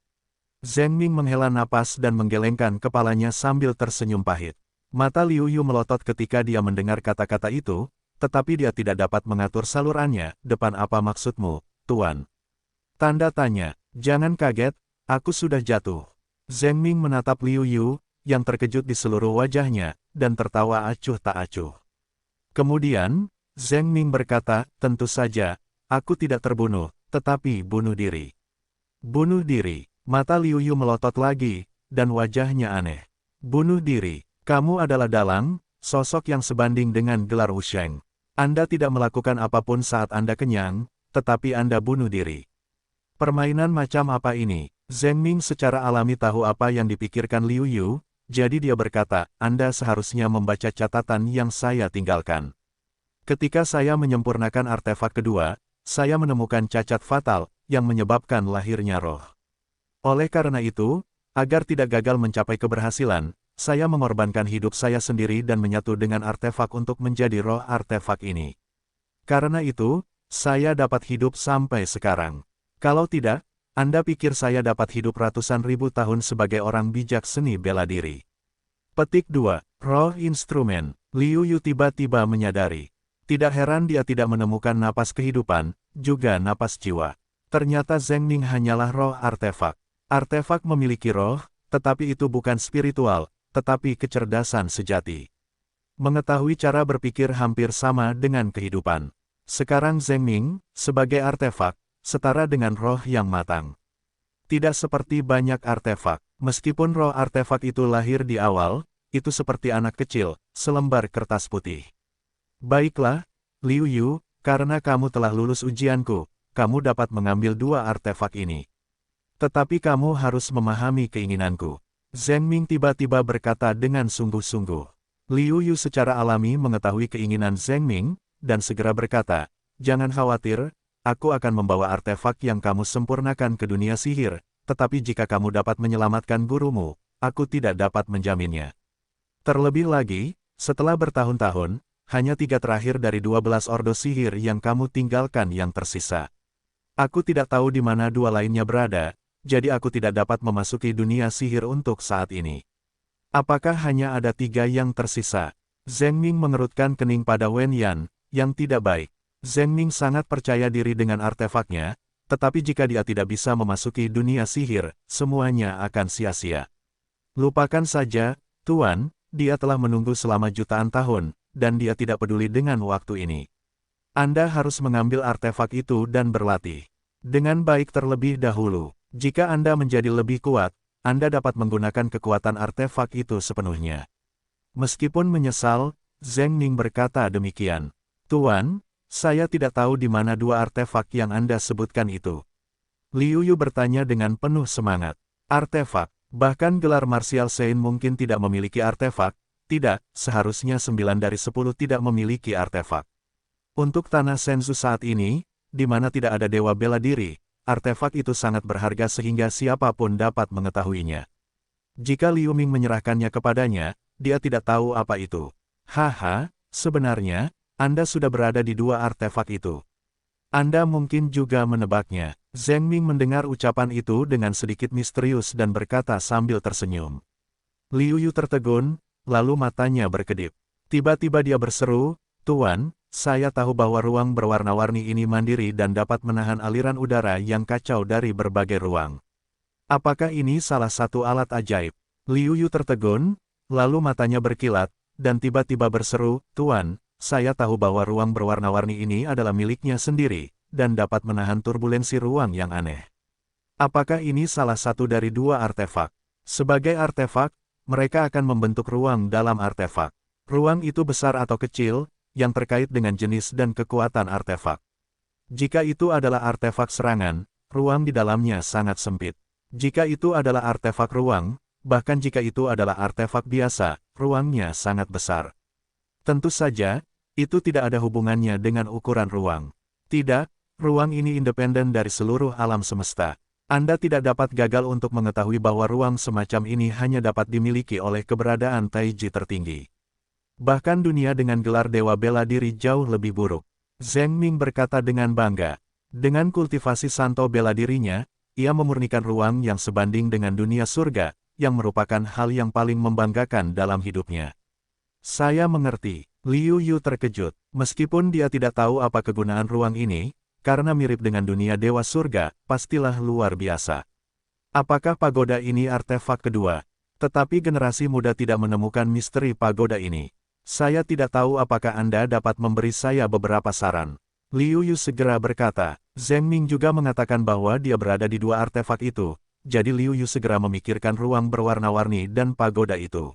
Zheng Ming menghela napas dan menggelengkan kepalanya sambil tersenyum pahit. Mata Liu Yu melotot ketika dia mendengar kata-kata itu, tetapi dia tidak dapat mengatur salurannya. Depan apa maksudmu, Tuan? Tanda tanya. Jangan kaget, aku sudah jatuh. Zheng Ming menatap Liu Yu, yang terkejut di seluruh wajahnya, dan tertawa acuh tak acuh. Kemudian, Zheng Ming berkata, tentu saja, aku tidak terbunuh, tetapi bunuh diri. Bunuh diri. Mata Liu Yu melotot lagi, dan wajahnya aneh. Bunuh diri. Kamu adalah dalang, sosok yang sebanding dengan gelar Wusheng. Anda tidak melakukan apapun saat Anda kenyang, tetapi Anda bunuh diri. Permainan macam apa ini? Zheng Ming secara alami tahu apa yang dipikirkan Liu Yu, jadi dia berkata, Anda seharusnya membaca catatan yang saya tinggalkan. Ketika saya menyempurnakan artefak kedua, saya menemukan cacat fatal, yang menyebabkan lahirnya roh. Oleh karena itu, agar tidak gagal mencapai keberhasilan, saya mengorbankan hidup saya sendiri dan menyatu dengan artefak untuk menjadi roh artefak ini. Karena itu, saya dapat hidup sampai sekarang. Kalau tidak, Anda pikir saya dapat hidup ratusan ribu tahun sebagai orang bijak seni bela diri. Petik 2. Roh instrumen. Liu Yu tiba-tiba menyadari. Tidak heran dia tidak menemukan napas kehidupan, juga napas jiwa. Ternyata Zheng Ming hanyalah roh artefak. Artefak memiliki roh, tetapi itu bukan spiritual, tetapi kecerdasan sejati. Mengetahui cara berpikir hampir sama dengan kehidupan. Sekarang Zheng Ming, sebagai artefak, setara dengan roh yang matang. Tidak seperti banyak artefak, meskipun roh artefak itu lahir di awal, itu seperti anak kecil, selembar kertas putih. Baiklah, Liu Yu, karena kamu telah lulus ujianku, kamu dapat mengambil dua artefak ini. Tetapi kamu harus memahami keinginanku. Zheng Ming tiba-tiba berkata dengan sungguh-sungguh. Liu Yu secara alami mengetahui keinginan Zheng Ming, dan segera berkata, jangan khawatir, aku akan membawa artefak yang kamu sempurnakan ke dunia sihir, tetapi jika kamu dapat menyelamatkan gurumu, aku tidak dapat menjaminnya. Terlebih lagi, setelah bertahun-tahun, hanya 3 terakhir dari 12 ordo sihir yang kamu tinggalkan yang tersisa. Aku tidak tahu di mana 2 lainnya berada, jadi aku tidak dapat memasuki dunia sihir untuk saat ini. Apakah hanya ada 3 yang tersisa? Zheng Ming mengerutkan kening pada Wen Yan, yang tidak baik. Zheng Ming sangat percaya diri dengan artefaknya, tetapi jika dia tidak bisa memasuki dunia sihir, semuanya akan sia-sia. Lupakan saja, Tuan, dia telah menunggu selama jutaan tahun, dan dia tidak peduli dengan waktu ini. Anda harus mengambil artefak itu dan berlatih dengan baik terlebih dahulu. Jika Anda menjadi lebih kuat, Anda dapat menggunakan kekuatan artefak itu sepenuhnya. Meskipun menyesal, Zheng Ming berkata demikian. Tuan, saya tidak tahu di mana 2 artefak yang Anda sebutkan itu. Liu Yu bertanya dengan penuh semangat. Artefak, bahkan gelar Martial Saint mungkin tidak memiliki artefak. Tidak, seharusnya 9 dari 10 tidak memiliki artefak. Untuk tanah Senzu saat ini, di mana tidak ada dewa bela diri, artefak itu sangat berharga sehingga siapapun dapat mengetahuinya. Jika Liu Ming menyerahkannya kepadanya, dia tidak tahu apa itu. Haha, sebenarnya, Anda sudah berada di 2 artefak itu. Anda mungkin juga menebaknya. Zheng Ming mendengar ucapan itu dengan sedikit misterius dan berkata sambil tersenyum. Liu Yu tertegun, lalu matanya berkedip. Tiba-tiba dia berseru, Tuan, saya tahu bahwa ruang berwarna-warni ini mandiri dan dapat menahan aliran udara yang kacau dari berbagai ruang. Apakah ini salah satu alat ajaib? Liu Yu tertegun, lalu matanya berkilat, dan tiba-tiba berseru, Tuan, saya tahu bahwa ruang berwarna-warni ini adalah miliknya sendiri, dan dapat menahan turbulensi ruang yang aneh. Apakah ini salah satu dari 2 artefak? Sebagai artefak, mereka akan membentuk ruang dalam artefak. Ruang itu besar atau kecil, yang terkait dengan jenis dan kekuatan artefak. Jika itu adalah artefak serangan, ruang di dalamnya sangat sempit. Jika itu adalah artefak ruang, bahkan jika itu adalah artefak biasa, ruangnya sangat besar. Tentu saja, itu tidak ada hubungannya dengan ukuran ruang. Tidak, ruang ini independen dari seluruh alam semesta. Anda tidak dapat gagal untuk mengetahui bahwa ruang semacam ini hanya dapat dimiliki oleh keberadaan Taiji tertinggi. Bahkan dunia dengan gelar dewa bela diri jauh lebih buruk. Zheng Ming berkata dengan bangga. Dengan kultivasi santo bela dirinya, ia memurnikan ruang yang sebanding dengan dunia surga, yang merupakan hal yang paling membanggakan dalam hidupnya. Saya mengerti. Liu Yu terkejut, meskipun dia tidak tahu apa kegunaan ruang ini, karena mirip dengan dunia dewa surga, pastilah luar biasa. Apakah pagoda ini artefak kedua? Tetapi generasi muda tidak menemukan misteri pagoda ini. Saya tidak tahu apakah Anda dapat memberi saya beberapa saran. Liu Yu segera berkata, Zheng Ming juga mengatakan bahwa dia berada di 2 artefak itu, jadi Liu Yu segera memikirkan ruang berwarna-warni dan pagoda itu.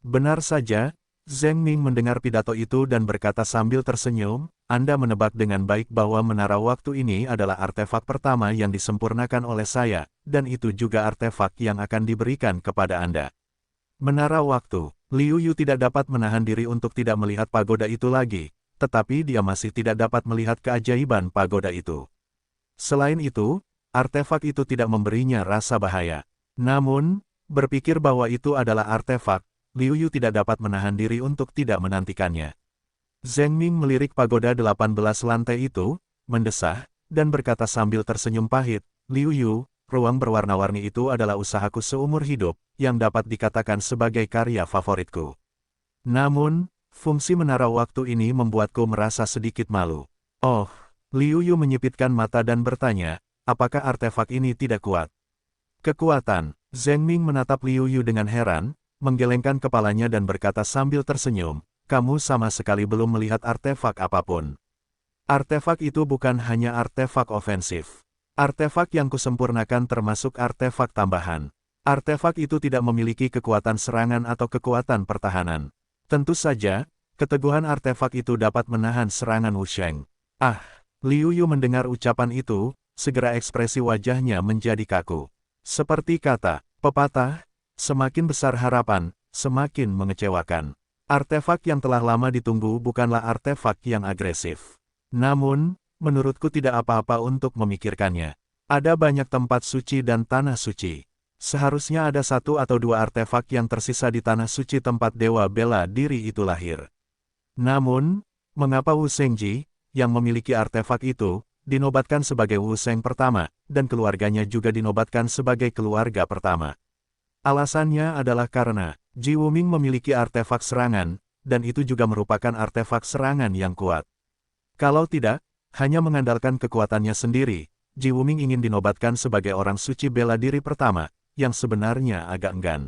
Benar saja, Zheng Ming mendengar pidato itu dan berkata sambil tersenyum, Anda menebak dengan baik bahwa menara waktu ini adalah artefak pertama yang disempurnakan oleh saya, dan itu juga artefak yang akan diberikan kepada Anda. Menara waktu, Liu Yu tidak dapat menahan diri untuk tidak melihat pagoda itu lagi, tetapi dia masih tidak dapat melihat keajaiban pagoda itu. Selain itu, artefak itu tidak memberinya rasa bahaya. Namun, berpikir bahwa itu adalah artefak, Liu Yu tidak dapat menahan diri untuk tidak menantikannya. Zheng Ming melirik pagoda 18 lantai itu, mendesah, dan berkata sambil tersenyum pahit, Liu Yu, ruang berwarna-warni itu adalah usahaku seumur hidup, yang dapat dikatakan sebagai karya favoritku. Namun, fungsi menara waktu ini membuatku merasa sedikit malu. Oh, Liu Yu menyipitkan mata dan bertanya, apakah artefak ini tidak kuat? Kekuatan, Zheng Ming menatap Liu Yu dengan heran, menggelengkan kepalanya dan berkata sambil tersenyum, kamu sama sekali belum melihat artefak apapun. Artefak itu bukan hanya artefak ofensif. Artefak yang kusempurnakan termasuk artefak tambahan. Artefak itu tidak memiliki kekuatan serangan atau kekuatan pertahanan. Tentu saja, keteguhan artefak itu dapat menahan serangan Wu Sheng. Ah, Liu Yu mendengar ucapan itu, segera ekspresi wajahnya menjadi kaku. Seperti kata pepatah, semakin besar harapan, semakin mengecewakan. Artefak yang telah lama ditunggu bukanlah artefak yang agresif. Namun, menurutku tidak apa-apa untuk memikirkannya. Ada banyak tempat suci dan tanah suci. Seharusnya ada satu atau dua artefak yang tersisa di tanah suci tempat dewa bela diri itu lahir. Namun, mengapa Wu Shengji, yang memiliki artefak itu, dinobatkan sebagai Wu Sheng pertama, dan keluarganya juga dinobatkan sebagai keluarga pertama? Alasannya adalah karena Ji Wuming memiliki artefak serangan, dan itu juga merupakan artefak serangan yang kuat. Kalau tidak, hanya mengandalkan kekuatannya sendiri, Ji Wuming ingin dinobatkan sebagai orang suci bela diri pertama, yang sebenarnya agak enggan.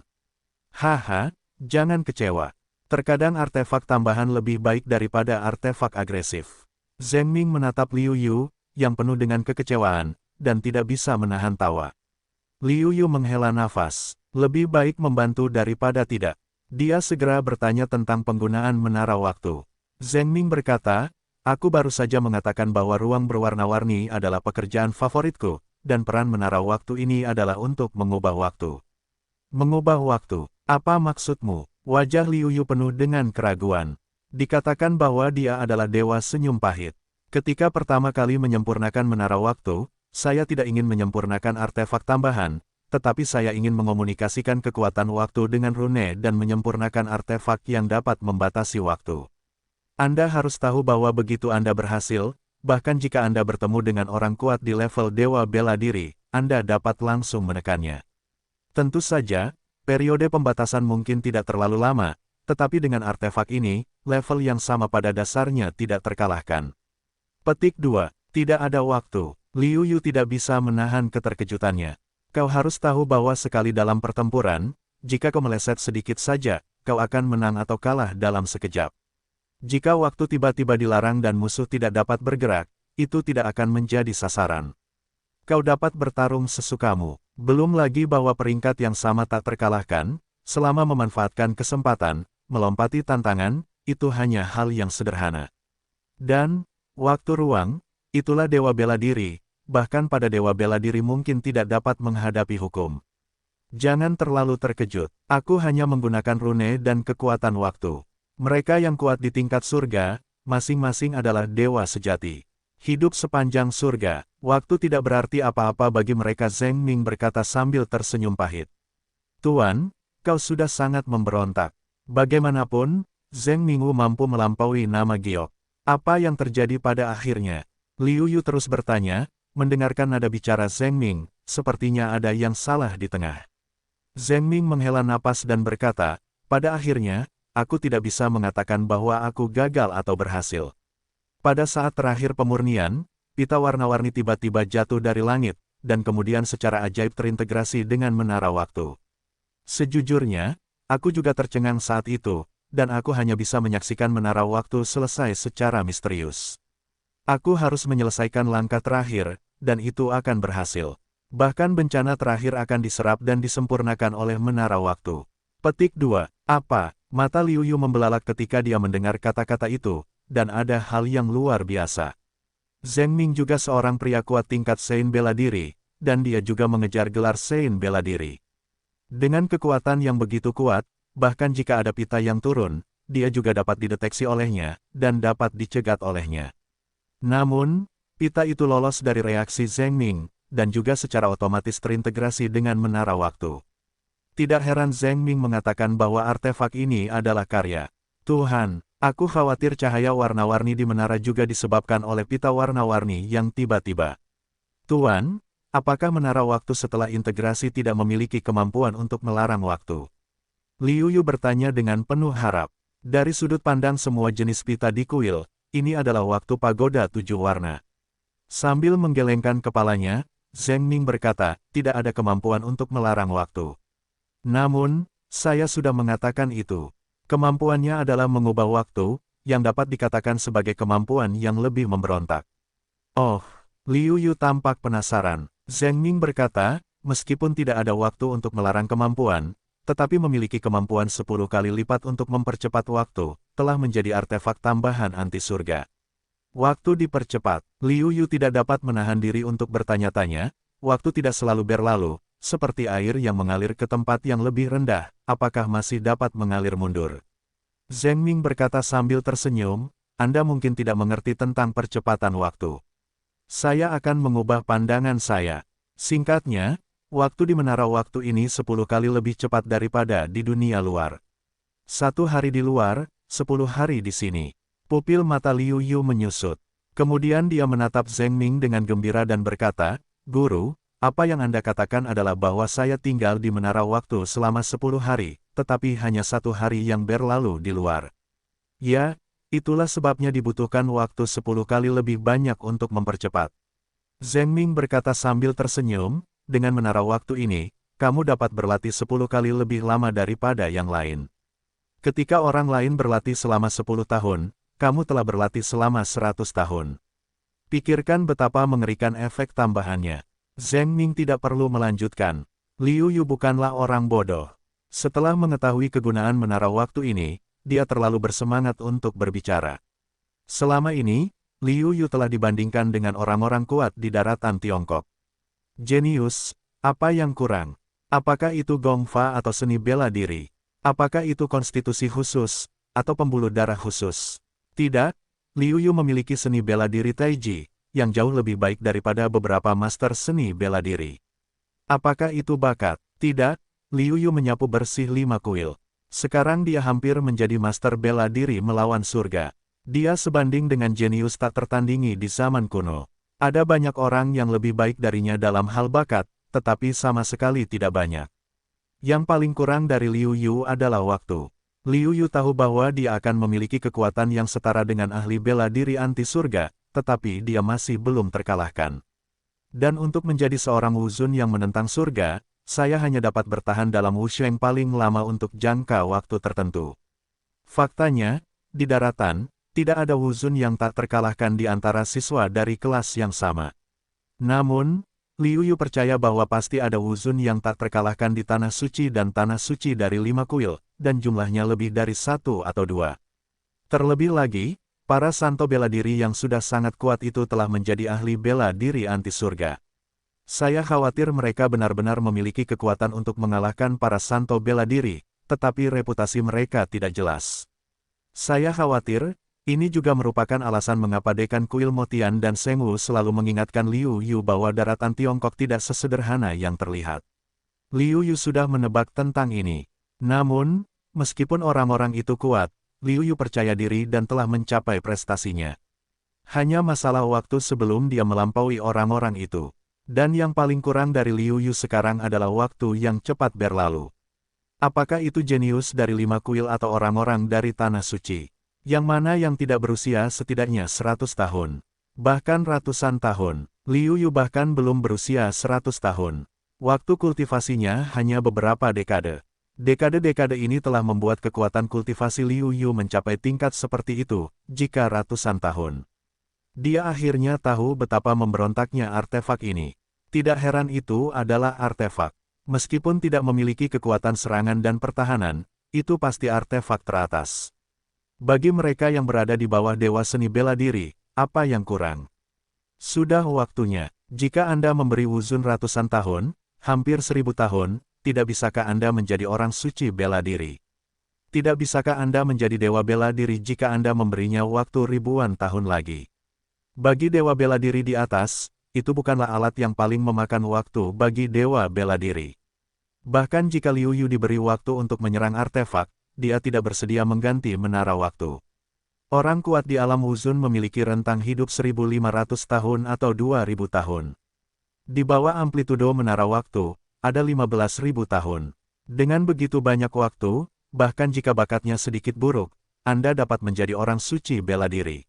Haha, jangan kecewa. Terkadang artefak tambahan lebih baik daripada artefak agresif. Zheng Ming menatap Liu Yu, yang penuh dengan kekecewaan, dan tidak bisa menahan tawa. Liu Yu menghela nafas. Lebih baik membantu daripada tidak. Dia segera bertanya tentang penggunaan menara waktu. Zheng Ming berkata, aku baru saja mengatakan bahwa ruang berwarna-warni adalah pekerjaan favoritku, dan peran menara waktu ini adalah untuk mengubah waktu. Mengubah waktu, apa maksudmu? Wajah Liu Yu penuh dengan keraguan. Dikatakan bahwa dia adalah dewa senyum pahit. Ketika pertama kali menyempurnakan menara waktu, saya tidak ingin menyempurnakan artefak tambahan, tetapi saya ingin mengomunikasikan kekuatan waktu dengan rune dan menyempurnakan artefak yang dapat membatasi waktu. Anda harus tahu bahwa begitu Anda berhasil, bahkan jika Anda bertemu dengan orang kuat di level dewa bela diri, Anda dapat langsung menekannya. Tentu saja, periode pembatasan mungkin tidak terlalu lama, tetapi dengan artefak ini, level yang sama pada dasarnya tidak terkalahkan. Petik 2. Tidak ada waktu. Liu Yu tidak bisa menahan keterkejutannya. Kau harus tahu bahwa sekali dalam pertempuran, jika kau meleset sedikit saja, kau akan menang atau kalah dalam sekejap. Jika waktu tiba-tiba dilarang dan musuh tidak dapat bergerak, itu tidak akan menjadi sasaran. Kau dapat bertarung sesukamu. Belum lagi bahwa peringkat yang sama tak terkalahkan, selama memanfaatkan kesempatan, melompati tantangan, itu hanya hal yang sederhana. Dan, waktu ruang, itulah dewa bela diri. Bahkan pada dewa bela diri mungkin tidak dapat menghadapi hukum. Jangan terlalu terkejut, aku hanya menggunakan rune dan kekuatan waktu. Mereka yang kuat di tingkat surga, masing-masing adalah dewa sejati. Hidup sepanjang surga, waktu tidak berarti apa-apa bagi mereka. Zheng Ming berkata sambil tersenyum pahit. Tuan, kau sudah sangat memberontak. Bagaimanapun, Zheng Mingwu mampu melampaui nama Giok. Apa yang terjadi pada akhirnya? Liu Yu terus bertanya, mendengarkan nada bicara Zheng Ming, sepertinya ada yang salah di tengah. Zheng Ming menghela napas dan berkata, pada akhirnya, aku tidak bisa mengatakan bahwa aku gagal atau berhasil. Pada saat terakhir pemurnian, pita warna-warni tiba-tiba jatuh dari langit, dan kemudian secara ajaib terintegrasi dengan menara waktu. Sejujurnya, aku juga tercengang saat itu, dan aku hanya bisa menyaksikan menara waktu selesai secara misterius. Aku harus menyelesaikan langkah terakhir, dan itu akan berhasil. Bahkan bencana terakhir akan diserap dan disempurnakan oleh menara waktu. Petik 2. Apa? Mata Liu Yu membelalak ketika dia mendengar kata-kata itu, dan ada hal yang luar biasa. Zheng Ming juga seorang pria kuat tingkat Sein bela diri, dan dia juga mengejar gelar Sein bela diri. Dengan kekuatan yang begitu kuat, bahkan jika ada pita yang turun, dia juga dapat dideteksi olehnya, dan dapat dicegat olehnya. Namun, pita itu lolos dari reaksi Zheng Ming, dan juga secara otomatis terintegrasi dengan menara waktu. Tidak heran Zheng Ming mengatakan bahwa artefak ini adalah karya Tuhan. Aku khawatir cahaya warna-warni di menara juga disebabkan oleh pita warna-warni yang tiba-tiba. Tuan, apakah menara waktu setelah integrasi tidak memiliki kemampuan untuk melarang waktu? Liu Yu bertanya dengan penuh harap. Dari sudut pandang semua jenis pita di kuil, ini adalah waktu pagoda 7 warna. Sambil menggelengkan kepalanya, Zheng Ming berkata, tidak ada kemampuan untuk melarang waktu. Namun, saya sudah mengatakan itu. Kemampuannya adalah mengubah waktu, yang dapat dikatakan sebagai kemampuan yang lebih memberontak. Oh, Liu Yu tampak penasaran. Zheng Ming berkata, meskipun tidak ada waktu untuk melarang kemampuan, tetapi memiliki kemampuan 10 kali lipat untuk mempercepat waktu, telah menjadi artefak tambahan anti surga. Waktu dipercepat. Liu Yu tidak dapat menahan diri untuk bertanya-tanya, waktu tidak selalu berlalu, seperti air yang mengalir ke tempat yang lebih rendah, apakah masih dapat mengalir mundur? Zheng Ming berkata sambil tersenyum, Anda mungkin tidak mengerti tentang percepatan waktu. Saya akan mengubah pandangan saya. Singkatnya, waktu di menara waktu ini 10 kali lebih cepat daripada di dunia luar. 1 hari di luar, 10 hari di sini. Pupil mata Liu Yu menyusut. Kemudian dia menatap Zheng Ming dengan gembira dan berkata, Guru, apa yang Anda katakan adalah bahwa saya tinggal di menara waktu selama 10 hari, tetapi hanya 1 hari yang berlalu di luar. Ya, itulah sebabnya dibutuhkan waktu 10 kali lebih banyak untuk mempercepat. Zheng Ming berkata sambil tersenyum, dengan menara waktu ini, kamu dapat berlatih 10 kali lebih lama daripada yang lain. Ketika orang lain berlatih selama 10 tahun, kamu telah berlatih selama 100 tahun. Pikirkan betapa mengerikan efek tambahannya. Zheng Ming tidak perlu melanjutkan. Liu Yu bukanlah orang bodoh. Setelah mengetahui kegunaan menara waktu ini, dia terlalu bersemangat untuk berbicara. Selama ini, Liu Yu telah dibandingkan dengan orang-orang kuat di daratan Tiongkok. Jenius, apa yang kurang? Apakah itu gongfa atau seni bela diri? Apakah itu konstitusi khusus, atau pembuluh darah khusus? Tidak, Liu Yu memiliki seni bela diri Taiji, yang jauh lebih baik daripada beberapa master seni bela diri. Apakah itu bakat? Tidak, Liu Yu menyapu bersih 5 kuil. Sekarang dia hampir menjadi master bela diri melawan surga. Dia sebanding dengan jenius tak tertandingi di zaman kuno. Ada banyak orang yang lebih baik darinya dalam hal bakat, tetapi sama sekali tidak banyak. Yang paling kurang dari Liu Yu adalah waktu. Liu Yu tahu bahwa dia akan memiliki kekuatan yang setara dengan ahli bela diri anti surga, tetapi dia masih belum terkalahkan. Dan untuk menjadi seorang wuzun yang menentang surga, saya hanya dapat bertahan dalam wushu yang paling lama untuk jangka waktu tertentu. Faktanya, di daratan, tidak ada wuzun yang tak terkalahkan di antara siswa dari kelas yang sama. Namun, Liu Yu percaya bahwa pasti ada wuzun yang tak terkalahkan di tanah suci dan tanah suci dari 5 kuil, dan jumlahnya lebih dari 1 atau 2. Terlebih lagi, para santo bela diri yang sudah sangat kuat itu telah menjadi ahli bela diri anti surga. Saya khawatir mereka benar-benar memiliki kekuatan untuk mengalahkan para santo bela diri, tetapi reputasi mereka tidak jelas. Saya khawatir, ini juga merupakan alasan mengapa Dekan Kuil Motian dan Seng Wu selalu mengingatkan Liu Yu bahwa daratan Tiongkok tidak sesederhana yang terlihat. Liu Yu sudah menebak tentang ini. Namun, meskipun orang-orang itu kuat, Liu Yu percaya diri dan telah mencapai prestasinya. Hanya masalah waktu sebelum dia melampaui orang-orang itu. Dan yang paling kurang dari Liu Yu sekarang adalah waktu yang cepat berlalu. Apakah itu jenius dari 5 kuil atau orang-orang dari Tanah Suci? Yang mana yang tidak berusia setidaknya 100 tahun? Bahkan ratusan tahun. Liu Yu bahkan belum berusia 100 tahun. Waktu kultivasinya hanya beberapa dekade. Dekade-dekade ini telah membuat kekuatan kultivasi Liu Yu mencapai tingkat seperti itu, jika ratusan tahun. Dia akhirnya tahu betapa memberontaknya artefak ini. Tidak heran itu adalah artefak. Meskipun tidak memiliki kekuatan serangan dan pertahanan, itu pasti artefak teratas. Bagi mereka yang berada di bawah Dewa Seni Bela Diri, apa yang kurang? Sudah waktunya. Jika Anda memberi Wuzun ratusan tahun, hampir 1000 tahun, tidak bisakah Anda menjadi orang suci bela diri? Tidak bisakah Anda menjadi dewa bela diri jika Anda memberinya waktu ribuan tahun lagi? Bagi dewa bela diri di atas, itu bukanlah alat yang paling memakan waktu bagi dewa bela diri. Bahkan jika Liu Yu diberi waktu untuk menyerang artefak, dia tidak bersedia mengganti menara waktu. Orang kuat di alam Wuzun memiliki rentang hidup 1500 tahun atau 2000 tahun. Di bawah amplitudo menara waktu, ada 15.000 tahun. Dengan begitu banyak waktu, bahkan jika bakatnya sedikit buruk, Anda dapat menjadi orang suci bela diri.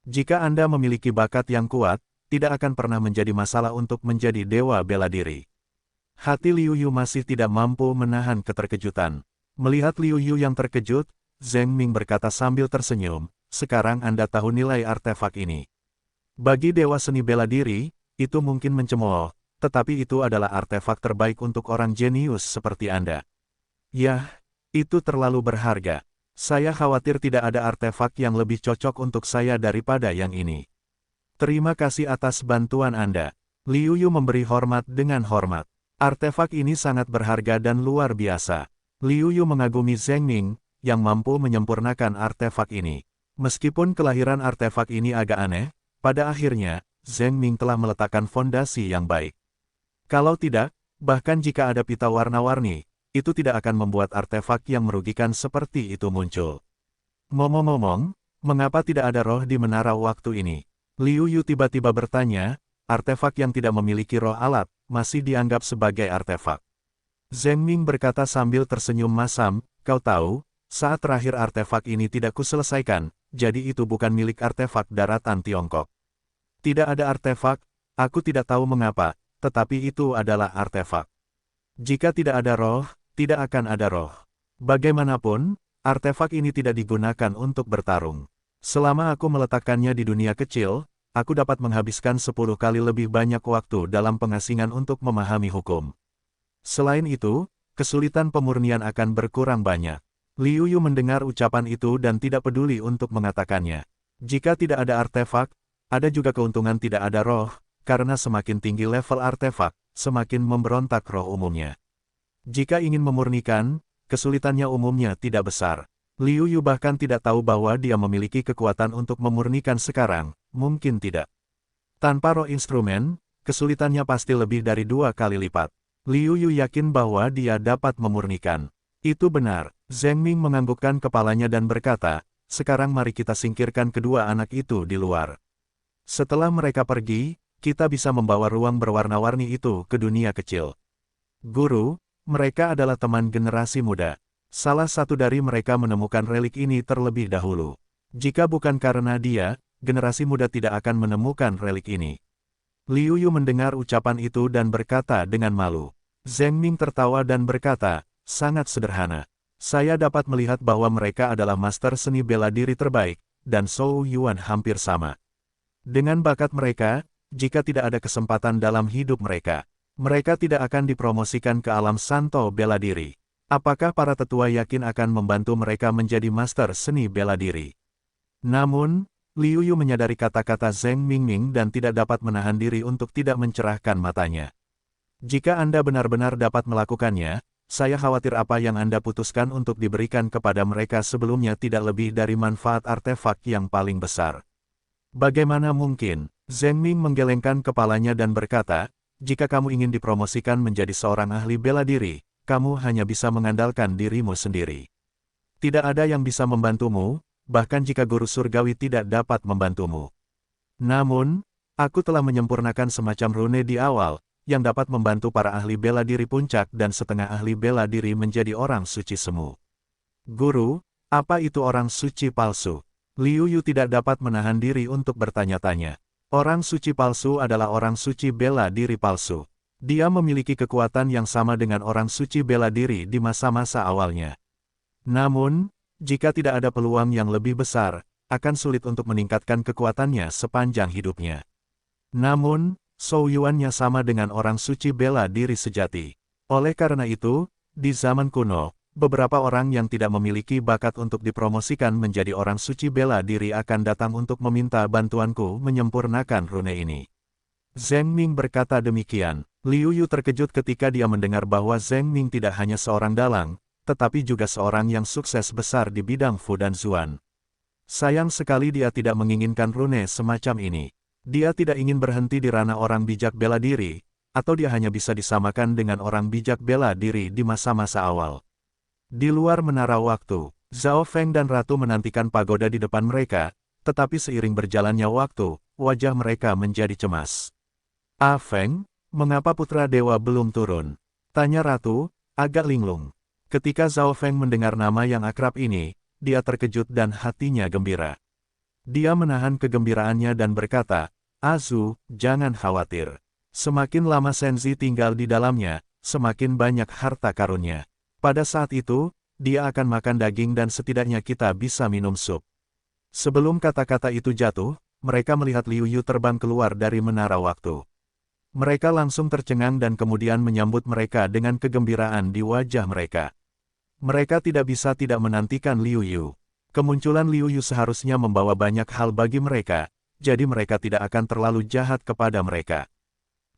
Jika Anda memiliki bakat yang kuat, tidak akan pernah menjadi masalah untuk menjadi dewa bela diri. Hati Liu Yu masih tidak mampu menahan keterkejutan. Melihat Liu Yu yang terkejut, Zheng Ming berkata sambil tersenyum, sekarang Anda tahu nilai artefak ini. Bagi dewa seni bela diri, itu mungkin mencemooh, tetapi itu adalah artefak terbaik untuk orang jenius seperti Anda. Yah, itu terlalu berharga. Saya khawatir tidak ada artefak yang lebih cocok untuk saya daripada yang ini. Terima kasih atas bantuan Anda. Liu Yu memberi hormat dengan hormat. Artefak ini sangat berharga dan luar biasa. Liu Yu mengagumi Zheng Ming, yang mampu menyempurnakan artefak ini. Meskipun kelahiran artefak ini agak aneh, pada akhirnya, Zheng Ming telah meletakkan fondasi yang baik. Kalau tidak, bahkan jika ada pita warna-warni, itu tidak akan membuat artefak yang merugikan seperti itu muncul. Ngomong-ngomong, mengapa tidak ada roh di menara waktu ini? Liu Yu tiba-tiba bertanya, artefak yang tidak memiliki roh alat, masih dianggap sebagai artefak. Zheng Ming berkata sambil tersenyum masam, kau tahu, saat terakhir artefak ini tidak kuselesaikan, jadi itu bukan milik artefak daratan Tiongkok. Tidak ada artefak, aku tidak tahu mengapa, tetapi itu adalah artefak. Jika tidak ada roh, tidak akan ada roh. Bagaimanapun, artefak ini tidak digunakan untuk bertarung. Selama aku meletakkannya di dunia kecil, aku dapat menghabiskan 10 kali lebih banyak waktu dalam pengasingan untuk memahami hukum. Selain itu, kesulitan pemurnian akan berkurang banyak. Liu Yu mendengar ucapan itu dan tidak peduli untuk mengatakannya. Jika tidak ada artefak, ada juga keuntungan tidak ada roh, karena semakin tinggi level artefak, semakin memberontak roh umumnya. Jika ingin memurnikan, kesulitannya umumnya tidak besar. Liu Yu bahkan tidak tahu bahwa dia memiliki kekuatan untuk memurnikan sekarang, mungkin tidak. Tanpa roh instrumen, kesulitannya pasti lebih dari 2 kali lipat. Liu Yu yakin bahwa dia dapat memurnikan. Itu benar. Zheng Ming menganggukkan kepalanya dan berkata, sekarang mari kita singkirkan kedua anak itu di luar. Setelah mereka pergi, kita bisa membawa ruang berwarna-warni itu ke dunia kecil. Guru, mereka adalah teman generasi muda. Salah satu dari mereka menemukan relik ini terlebih dahulu. Jika bukan karena dia, generasi muda tidak akan menemukan relik ini. Liu Yu mendengar ucapan itu dan berkata dengan malu. Zheng Ming tertawa dan berkata, sangat sederhana. Saya dapat melihat bahwa mereka adalah master seni bela diri terbaik, dan Zhou Yuan hampir sama. Dengan bakat mereka, jika tidak ada kesempatan dalam hidup mereka, mereka tidak akan dipromosikan ke alam santo bela diri. Apakah para tetua yakin akan membantu mereka menjadi master seni bela diri? Namun, Liu Yu menyadari kata-kata Zheng Mingming dan tidak dapat menahan diri untuk tidak mencerahkan matanya. Jika Anda benar-benar dapat melakukannya, saya khawatir apa yang Anda putuskan untuk diberikan kepada mereka sebelumnya tidak lebih dari manfaat artefak yang paling besar. Bagaimana mungkin? Zheng Ming menggelengkan kepalanya dan berkata, jika kamu ingin dipromosikan menjadi seorang ahli bela diri, kamu hanya bisa mengandalkan dirimu sendiri. Tidak ada yang bisa membantumu, bahkan jika guru surgawi tidak dapat membantumu. Namun, aku telah menyempurnakan semacam rune di awal, yang dapat membantu para ahli bela diri puncak dan setengah ahli bela diri menjadi orang suci semu. Guru, apa itu orang suci palsu? Liu Yu tidak dapat menahan diri untuk bertanya-tanya. Orang suci palsu adalah orang suci bela diri palsu. Dia memiliki kekuatan yang sama dengan orang suci bela diri di masa-masa awalnya. Namun, jika tidak ada peluang yang lebih besar, akan sulit untuk meningkatkan kekuatannya sepanjang hidupnya. Namun, Zhou Yuannya sama dengan orang suci bela diri sejati. Oleh karena itu, di zaman kuno, beberapa orang yang tidak memiliki bakat untuk dipromosikan menjadi orang suci bela diri akan datang untuk meminta bantuanku menyempurnakan rune ini. Zheng Ming berkata demikian. Liu Yu terkejut ketika dia mendengar bahwa Zheng Ming tidak hanya seorang dalang, tetapi juga seorang yang sukses besar di bidang Fu dan Zuan. Sayang sekali dia tidak menginginkan rune semacam ini. Dia tidak ingin berhenti di ranah orang bijak bela diri, atau dia hanya bisa disamakan dengan orang bijak bela diri di masa-masa awal. Di luar menara waktu, Zhao Feng dan Ratu menantikan pagoda di depan mereka, tetapi seiring berjalannya waktu, wajah mereka menjadi cemas. "Ah Feng, mengapa putra dewa belum turun?" tanya Ratu, agak linglung. Ketika Zhao Feng mendengar nama yang akrab ini, dia terkejut dan hatinya gembira. Dia menahan kegembiraannya dan berkata, "Azu, jangan khawatir. Semakin lama Senzi tinggal di dalamnya, semakin banyak harta karunnya. Pada saat itu, dia akan makan daging dan setidaknya kita bisa minum sup." Sebelum kata-kata itu jatuh, mereka melihat Liu Yu terbang keluar dari menara waktu. Mereka langsung tercengang dan kemudian menyambut mereka dengan kegembiraan di wajah mereka. Mereka tidak bisa tidak menantikan Liu Yu. Kemunculan Liu Yu seharusnya membawa banyak hal bagi mereka, jadi mereka tidak akan terlalu jahat kepada mereka.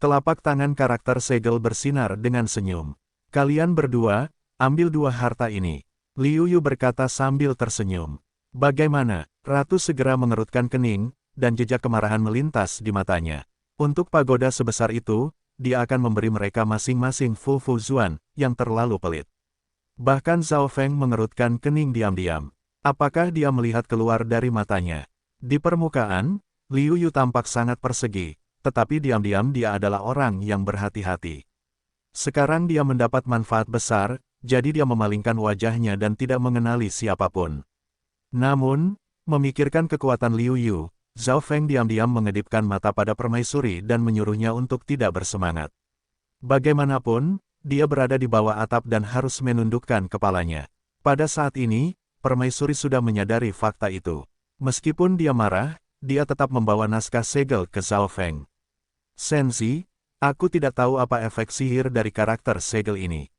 Telapak tangan karakter segel bersinar dengan senyum. "Kalian berdua, ambil dua harta ini," Liu Yu berkata sambil tersenyum. "Bagaimana?" Ratu segera mengerutkan kening, dan jejak kemarahan melintas di matanya. Untuk pagoda sebesar itu, dia akan memberi mereka masing-masing Fu Zuan, yang terlalu pelit. Bahkan Zhao Feng mengerutkan kening diam-diam. Apakah dia melihat keluar dari matanya? Di permukaan, Liu Yu tampak sangat persegi, tetapi diam-diam dia adalah orang yang berhati-hati. Sekarang dia mendapat manfaat besar, jadi dia memalingkan wajahnya dan tidak mengenali siapapun. Namun, memikirkan kekuatan Liu Yu, Zhao Feng diam-diam mengedipkan mata pada permaisuri dan menyuruhnya untuk tidak bersemangat. Bagaimanapun, dia berada di bawah atap dan harus menundukkan kepalanya. Pada saat ini, permaisuri sudah menyadari fakta itu. Meskipun dia marah, dia tetap membawa naskah segel ke Zhao Feng. "Senzi, aku tidak tahu apa efek sihir dari karakter segel ini."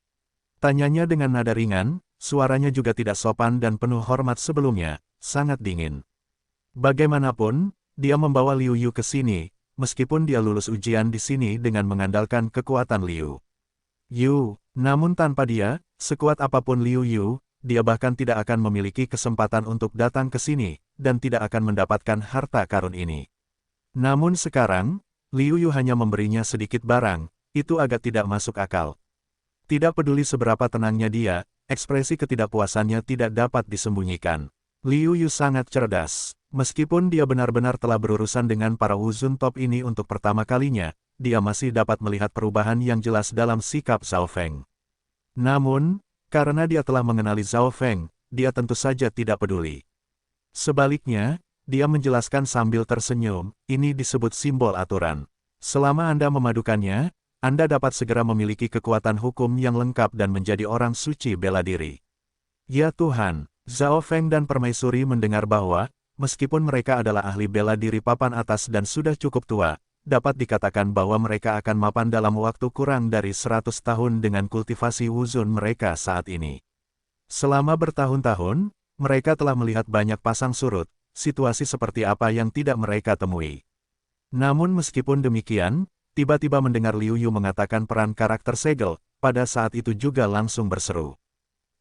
Tanyanya dengan nada ringan, suaranya juga tidak sopan dan penuh hormat sebelumnya, sangat dingin. Bagaimanapun, dia membawa Liu Yu ke sini, meskipun dia lulus ujian di sini dengan mengandalkan kekuatan Liu Yu. Namun tanpa dia, sekuat apapun Liu Yu, dia bahkan tidak akan memiliki kesempatan untuk datang ke sini, dan tidak akan mendapatkan harta karun ini. Namun sekarang, Liu Yu hanya memberinya sedikit barang, itu agak tidak masuk akal. Tidak peduli seberapa tenangnya dia, ekspresi ketidakpuasannya tidak dapat disembunyikan. Liu Yu sangat cerdas. Meskipun dia benar-benar telah berurusan dengan para wuzun top ini untuk pertama kalinya, dia masih dapat melihat perubahan yang jelas dalam sikap Zhao Feng. Namun, karena dia telah mengenali Zhao Feng, dia tentu saja tidak peduli. Sebaliknya, dia menjelaskan sambil tersenyum, "Ini disebut simbol aturan. Selama Anda memadukannya, Anda dapat segera memiliki kekuatan hukum yang lengkap dan menjadi orang suci bela diri." Ya Tuhan, Zhao Feng dan permaisuri mendengar bahwa, meskipun mereka adalah ahli bela diri papan atas dan sudah cukup tua, dapat dikatakan bahwa mereka akan mapan dalam waktu kurang dari 100 tahun dengan kultivasi wuzun mereka saat ini. Selama bertahun-tahun, mereka telah melihat banyak pasang surut, situasi seperti apa yang tidak mereka temui. Namun meskipun demikian, tiba-tiba mendengar Liu Yu mengatakan peran karakter segel, pada saat itu juga langsung berseru.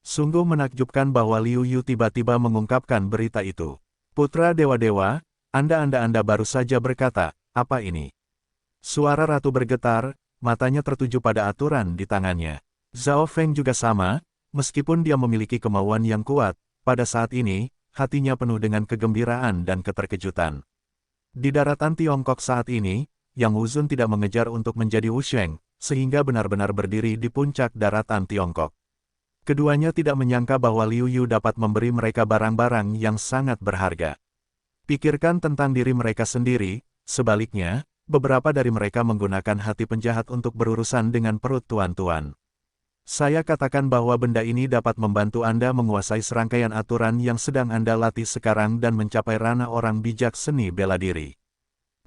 Sungguh menakjubkan bahwa Liu Yu tiba-tiba mengungkapkan berita itu. "Putra dewa-dewa, Anda baru saja berkata, apa ini?" Suara Ratu bergetar, matanya tertuju pada aturan di tangannya. Zhao Feng juga sama, meskipun dia memiliki kemauan yang kuat, pada saat ini, hatinya penuh dengan kegembiraan dan keterkejutan. Di daratan Tiongkok saat ini, Yang Wuzun tidak mengejar untuk menjadi Wusheng, sehingga benar-benar berdiri di puncak daratan Tiongkok. Keduanya tidak menyangka bahwa Liu Yu dapat memberi mereka barang-barang yang sangat berharga. Pikirkan tentang diri mereka sendiri, sebaliknya, beberapa dari mereka menggunakan hati penjahat untuk berurusan dengan perut tuan-tuan. Saya katakan bahwa benda ini dapat membantu Anda menguasai serangkaian aturan yang sedang Anda latih sekarang dan mencapai ranah orang bijak seni bela diri.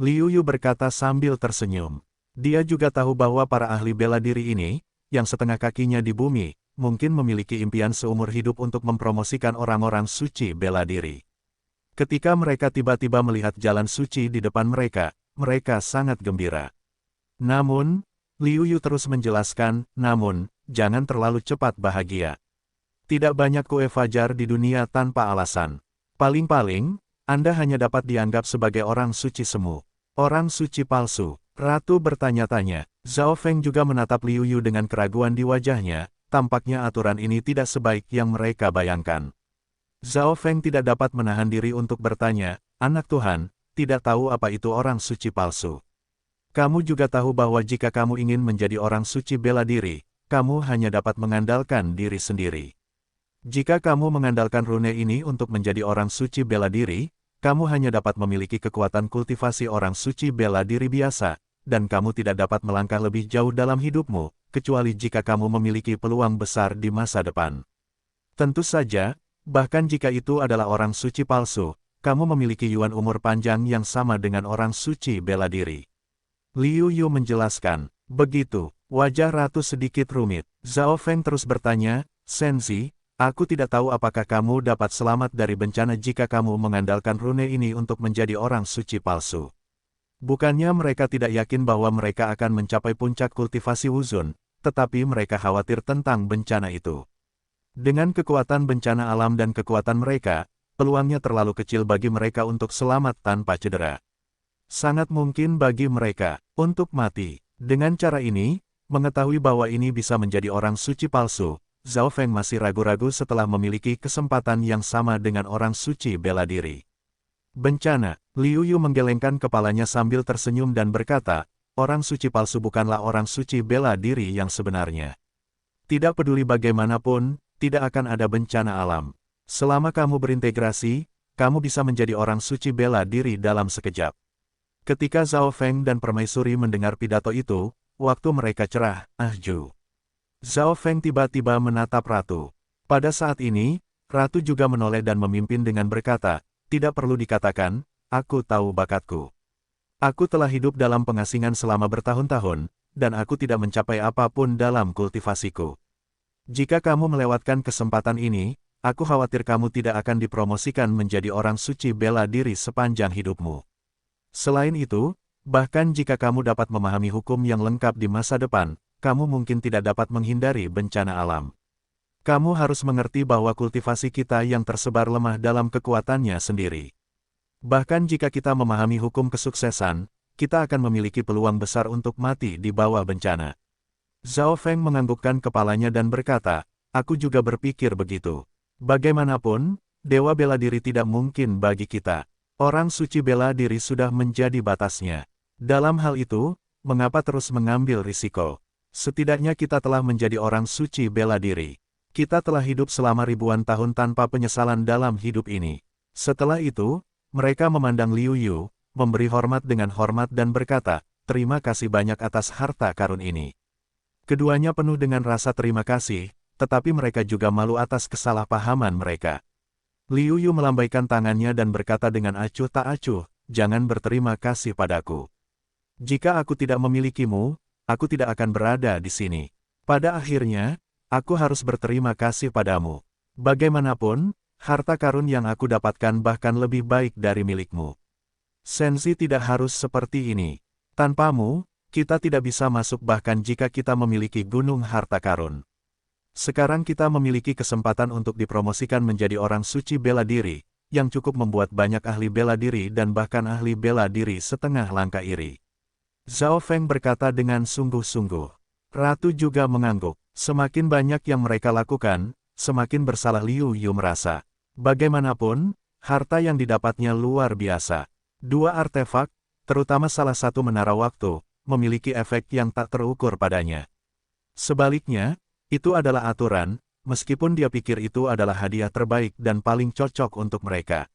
Liu Yu berkata sambil tersenyum. Dia juga tahu bahwa para ahli bela diri ini, yang setengah kakinya di bumi, mungkin memiliki impian seumur hidup untuk mempromosikan orang-orang suci bela diri. Ketika mereka tiba-tiba melihat jalan suci di depan mereka, mereka sangat gembira. Namun, Liu Yu terus menjelaskan, namun, jangan terlalu cepat bahagia. Tidak banyak kue fajar di dunia tanpa alasan. Paling-paling, Anda hanya dapat dianggap sebagai orang suci semu. Orang suci palsu. Ratu bertanya-tanya. Zhao Feng juga menatap Liu Yu dengan keraguan di wajahnya, tampaknya aturan ini tidak sebaik yang mereka bayangkan. Zhao Feng tidak dapat menahan diri untuk bertanya, anak Tuhan, tidak tahu apa itu orang suci palsu. Kamu juga tahu bahwa jika kamu ingin menjadi orang suci bela diri, kamu hanya dapat mengandalkan diri sendiri. Jika kamu mengandalkan rune ini untuk menjadi orang suci bela diri, kamu hanya dapat memiliki kekuatan kultivasi orang suci bela diri biasa, dan kamu tidak dapat melangkah lebih jauh dalam hidupmu, kecuali jika kamu memiliki peluang besar di masa depan. Tentu saja, bahkan jika itu adalah orang suci palsu, kamu memiliki yuan umur panjang yang sama dengan orang suci bela diri. Liu Yu menjelaskan. Begitu, wajah ratu sedikit rumit. Zhao Feng terus bertanya, Senzi, aku tidak tahu apakah kamu dapat selamat dari bencana jika kamu mengandalkan rune ini untuk menjadi orang suci palsu. Bukannya mereka tidak yakin bahwa mereka akan mencapai puncak kultivasi Wuzun, tetapi mereka khawatir tentang bencana itu. Dengan kekuatan bencana alam dan kekuatan mereka, peluangnya terlalu kecil bagi mereka untuk selamat tanpa cedera. Sangat mungkin bagi mereka untuk mati. Dengan cara ini, mengetahui bahwa ini bisa menjadi orang suci palsu, Zhao Feng masih ragu-ragu setelah memiliki kesempatan yang sama dengan orang suci bela diri. Bencana, Liu Yu menggelengkan kepalanya sambil tersenyum dan berkata, orang suci palsu bukanlah orang suci bela diri yang sebenarnya. Tidak peduli bagaimanapun, tidak akan ada bencana alam. Selama kamu berintegrasi, kamu bisa menjadi orang suci bela diri dalam sekejap. Ketika Zhao Feng dan Permaisuri mendengar pidato itu, waktu mereka cerah, ahju. Zhao Feng tiba-tiba menatap Ratu. Pada saat ini, Ratu juga menoleh dan memimpin dengan berkata, tidak perlu dikatakan, aku tahu bakatku. Aku telah hidup dalam pengasingan selama bertahun-tahun, dan aku tidak mencapai apapun dalam kultivasiku. Jika kamu melewatkan kesempatan ini, aku khawatir kamu tidak akan dipromosikan menjadi orang suci bela diri sepanjang hidupmu. Selain itu, bahkan jika kamu dapat memahami hukum yang lengkap di masa depan, kamu mungkin tidak dapat menghindari bencana alam. Kamu harus mengerti bahwa kultivasi kita yang tersebar lemah dalam kekuatannya sendiri. Bahkan jika kita memahami hukum kesuksesan, kita akan memiliki peluang besar untuk mati di bawah bencana. Zhao Feng menganggukkan kepalanya dan berkata, aku juga berpikir begitu. Bagaimanapun, dewa bela diri tidak mungkin bagi kita. Orang suci bela diri sudah menjadi batasnya. Dalam hal itu, mengapa terus mengambil risiko? Setidaknya kita telah menjadi orang suci bela diri. Kita telah hidup selama ribuan tahun tanpa penyesalan dalam hidup ini. Setelah itu, mereka memandang Liu Yu, memberi hormat dengan hormat dan berkata, terima kasih banyak atas harta karun ini. Keduanya penuh dengan rasa terima kasih, tetapi mereka juga malu atas kesalahpahaman mereka. Liu Yu melambaikan tangannya dan berkata dengan acuh tak acuh, jangan berterima kasih padaku. Jika aku tidak memilikimu, aku tidak akan berada di sini. Pada akhirnya, aku harus berterima kasih padamu. Bagaimanapun, harta karun yang aku dapatkan bahkan lebih baik dari milikmu. Senzi tidak harus seperti ini. Tanpamu, kita tidak bisa masuk bahkan jika kita memiliki gunung harta karun. Sekarang kita memiliki kesempatan untuk dipromosikan menjadi orang suci bela diri, yang cukup membuat banyak ahli bela diri dan bahkan ahli bela diri setengah langkah iri. Zhao Feng berkata dengan sungguh-sungguh. Ratu juga mengangguk. Semakin banyak yang mereka lakukan, semakin bersalah Liu Yu merasa. Bagaimanapun, harta yang didapatnya luar biasa. Dua artefak, terutama salah satu menara waktu, memiliki efek yang tak terukur padanya. Sebaliknya, itu adalah aturan, meskipun dia pikir itu adalah hadiah terbaik dan paling cocok untuk mereka.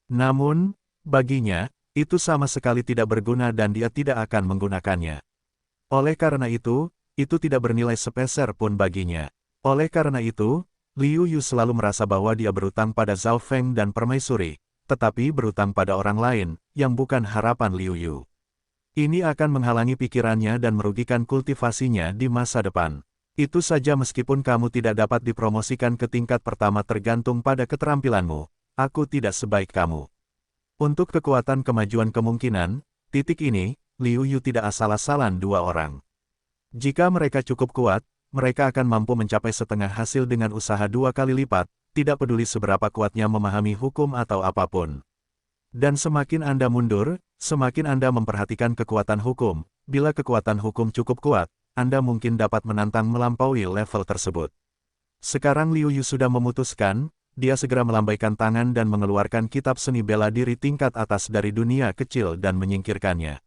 Namun, baginya, itu sama sekali tidak berguna dan dia tidak akan menggunakannya. Oleh karena itu tidak bernilai sepeser pun baginya. Oleh karena itu, Liu Yu selalu merasa bahwa dia berutang pada Zhao Feng dan Permaisuri, tetapi berutang pada orang lain, yang bukan harapan Liu Yu. Ini akan menghalangi pikirannya dan merugikan kultivasinya di masa depan. Itu saja meskipun kamu tidak dapat dipromosikan ke tingkat pertama tergantung pada keterampilanmu, aku tidak sebaik kamu. Untuk kekuatan kemajuan kemungkinan, titik ini, Liu Yu tidak asal-asalan dua orang. Jika mereka cukup kuat, mereka akan mampu mencapai setengah hasil dengan usaha 2 kali lipat, tidak peduli seberapa kuatnya memahami hukum atau apapun. Dan semakin Anda mundur, semakin Anda memperhatikan kekuatan hukum. Bila kekuatan hukum cukup kuat, Anda mungkin dapat menantang melampaui level tersebut. Sekarang Liu Yu sudah memutuskan, dia segera melambaikan tangan dan mengeluarkan kitab seni bela diri tingkat atas dari dunia kecil dan menyingkirkannya.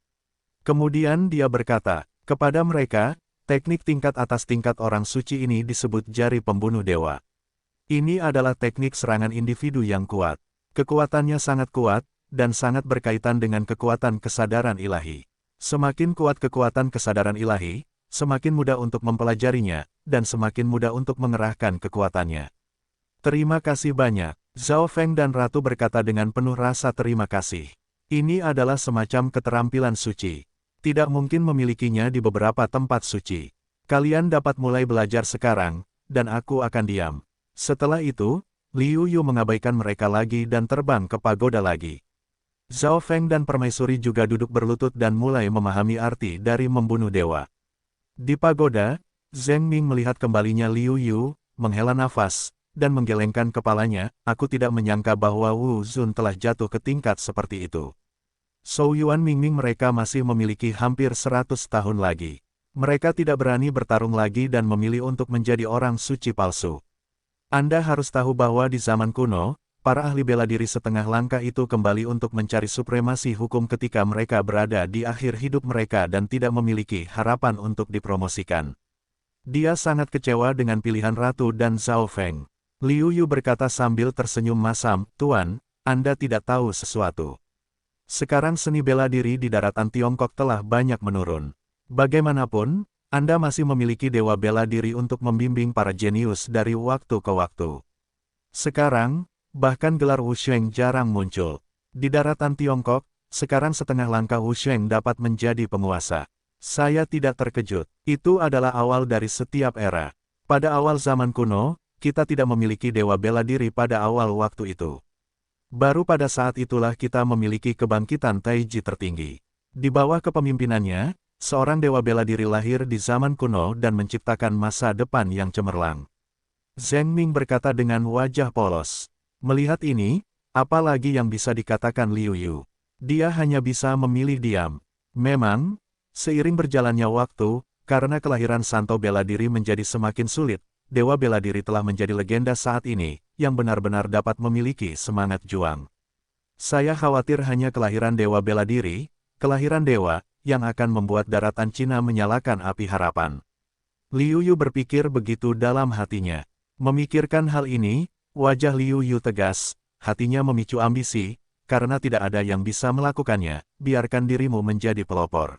Kemudian dia berkata, kepada mereka, teknik tingkat atas tingkat orang suci ini disebut jari pembunuh dewa. Ini adalah teknik serangan individu yang kuat. Kekuatannya sangat kuat, dan sangat berkaitan dengan kekuatan kesadaran ilahi. Semakin kuat kekuatan kesadaran ilahi, semakin mudah untuk mempelajarinya, dan semakin mudah untuk mengerahkan kekuatannya. Terima kasih banyak. Zhao Feng dan Ratu berkata dengan penuh rasa terima kasih. Ini adalah semacam keterampilan suci. Tidak mungkin memilikinya di beberapa tempat suci. Kalian dapat mulai belajar sekarang, dan aku akan diam. Setelah itu, Liu Yu mengabaikan mereka lagi dan terbang ke pagoda lagi. Zhao Feng dan Permaisuri juga duduk berlutut dan mulai memahami arti dari membunuh dewa. Di pagoda, Zheng Ming melihat kembalinya Liu Yu, menghela nafas, dan menggelengkan kepalanya. Aku tidak menyangka bahwa Wu Zun telah jatuh ke tingkat seperti itu. Zhou Yuan Mingming mereka masih memiliki hampir 100 tahun lagi. Mereka tidak berani bertarung lagi dan memilih untuk menjadi orang suci palsu. Anda harus tahu bahwa di zaman kuno, para ahli bela diri setengah langkah itu kembali untuk mencari supremasi hukum ketika mereka berada di akhir hidup mereka dan tidak memiliki harapan untuk dipromosikan. Dia sangat kecewa dengan pilihan Ratu dan Zhao Feng. Liu Yu berkata sambil tersenyum masam, Tuan, Anda tidak tahu sesuatu. Sekarang seni bela diri di daratan Tiongkok telah banyak menurun. Bagaimanapun, Anda masih memiliki dewa bela diri untuk membimbing para jenius dari waktu ke waktu. Sekarang, bahkan gelar Wusheng jarang muncul. Di daratan Tiongkok, sekarang setengah langkah Wusheng dapat menjadi penguasa. Saya tidak terkejut. Itu adalah awal dari setiap era. Pada awal zaman kuno, kita tidak memiliki dewa bela diri pada awal waktu itu. Baru pada saat itulah kita memiliki kebangkitan Taiji tertinggi. Di bawah kepemimpinannya, seorang dewa bela diri lahir di zaman kuno dan menciptakan masa depan yang cemerlang. Zheng Ming berkata dengan wajah polos. Melihat ini, apa lagi yang bisa dikatakan Liu Yu? Dia hanya bisa memilih diam. Memang, seiring berjalannya waktu, karena kelahiran Santo bela diri menjadi semakin sulit, dewa bela diri telah menjadi legenda saat ini, yang benar-benar dapat memiliki semangat juang. Saya khawatir hanya kelahiran dewa bela diri, kelahiran dewa, yang akan membuat daratan Cina menyalakan api harapan. Liu Yu berpikir begitu dalam hatinya. Memikirkan hal ini, wajah Liu Yu tegas, hatinya memicu ambisi, karena tidak ada yang bisa melakukannya, biarkan dirimu menjadi pelopor.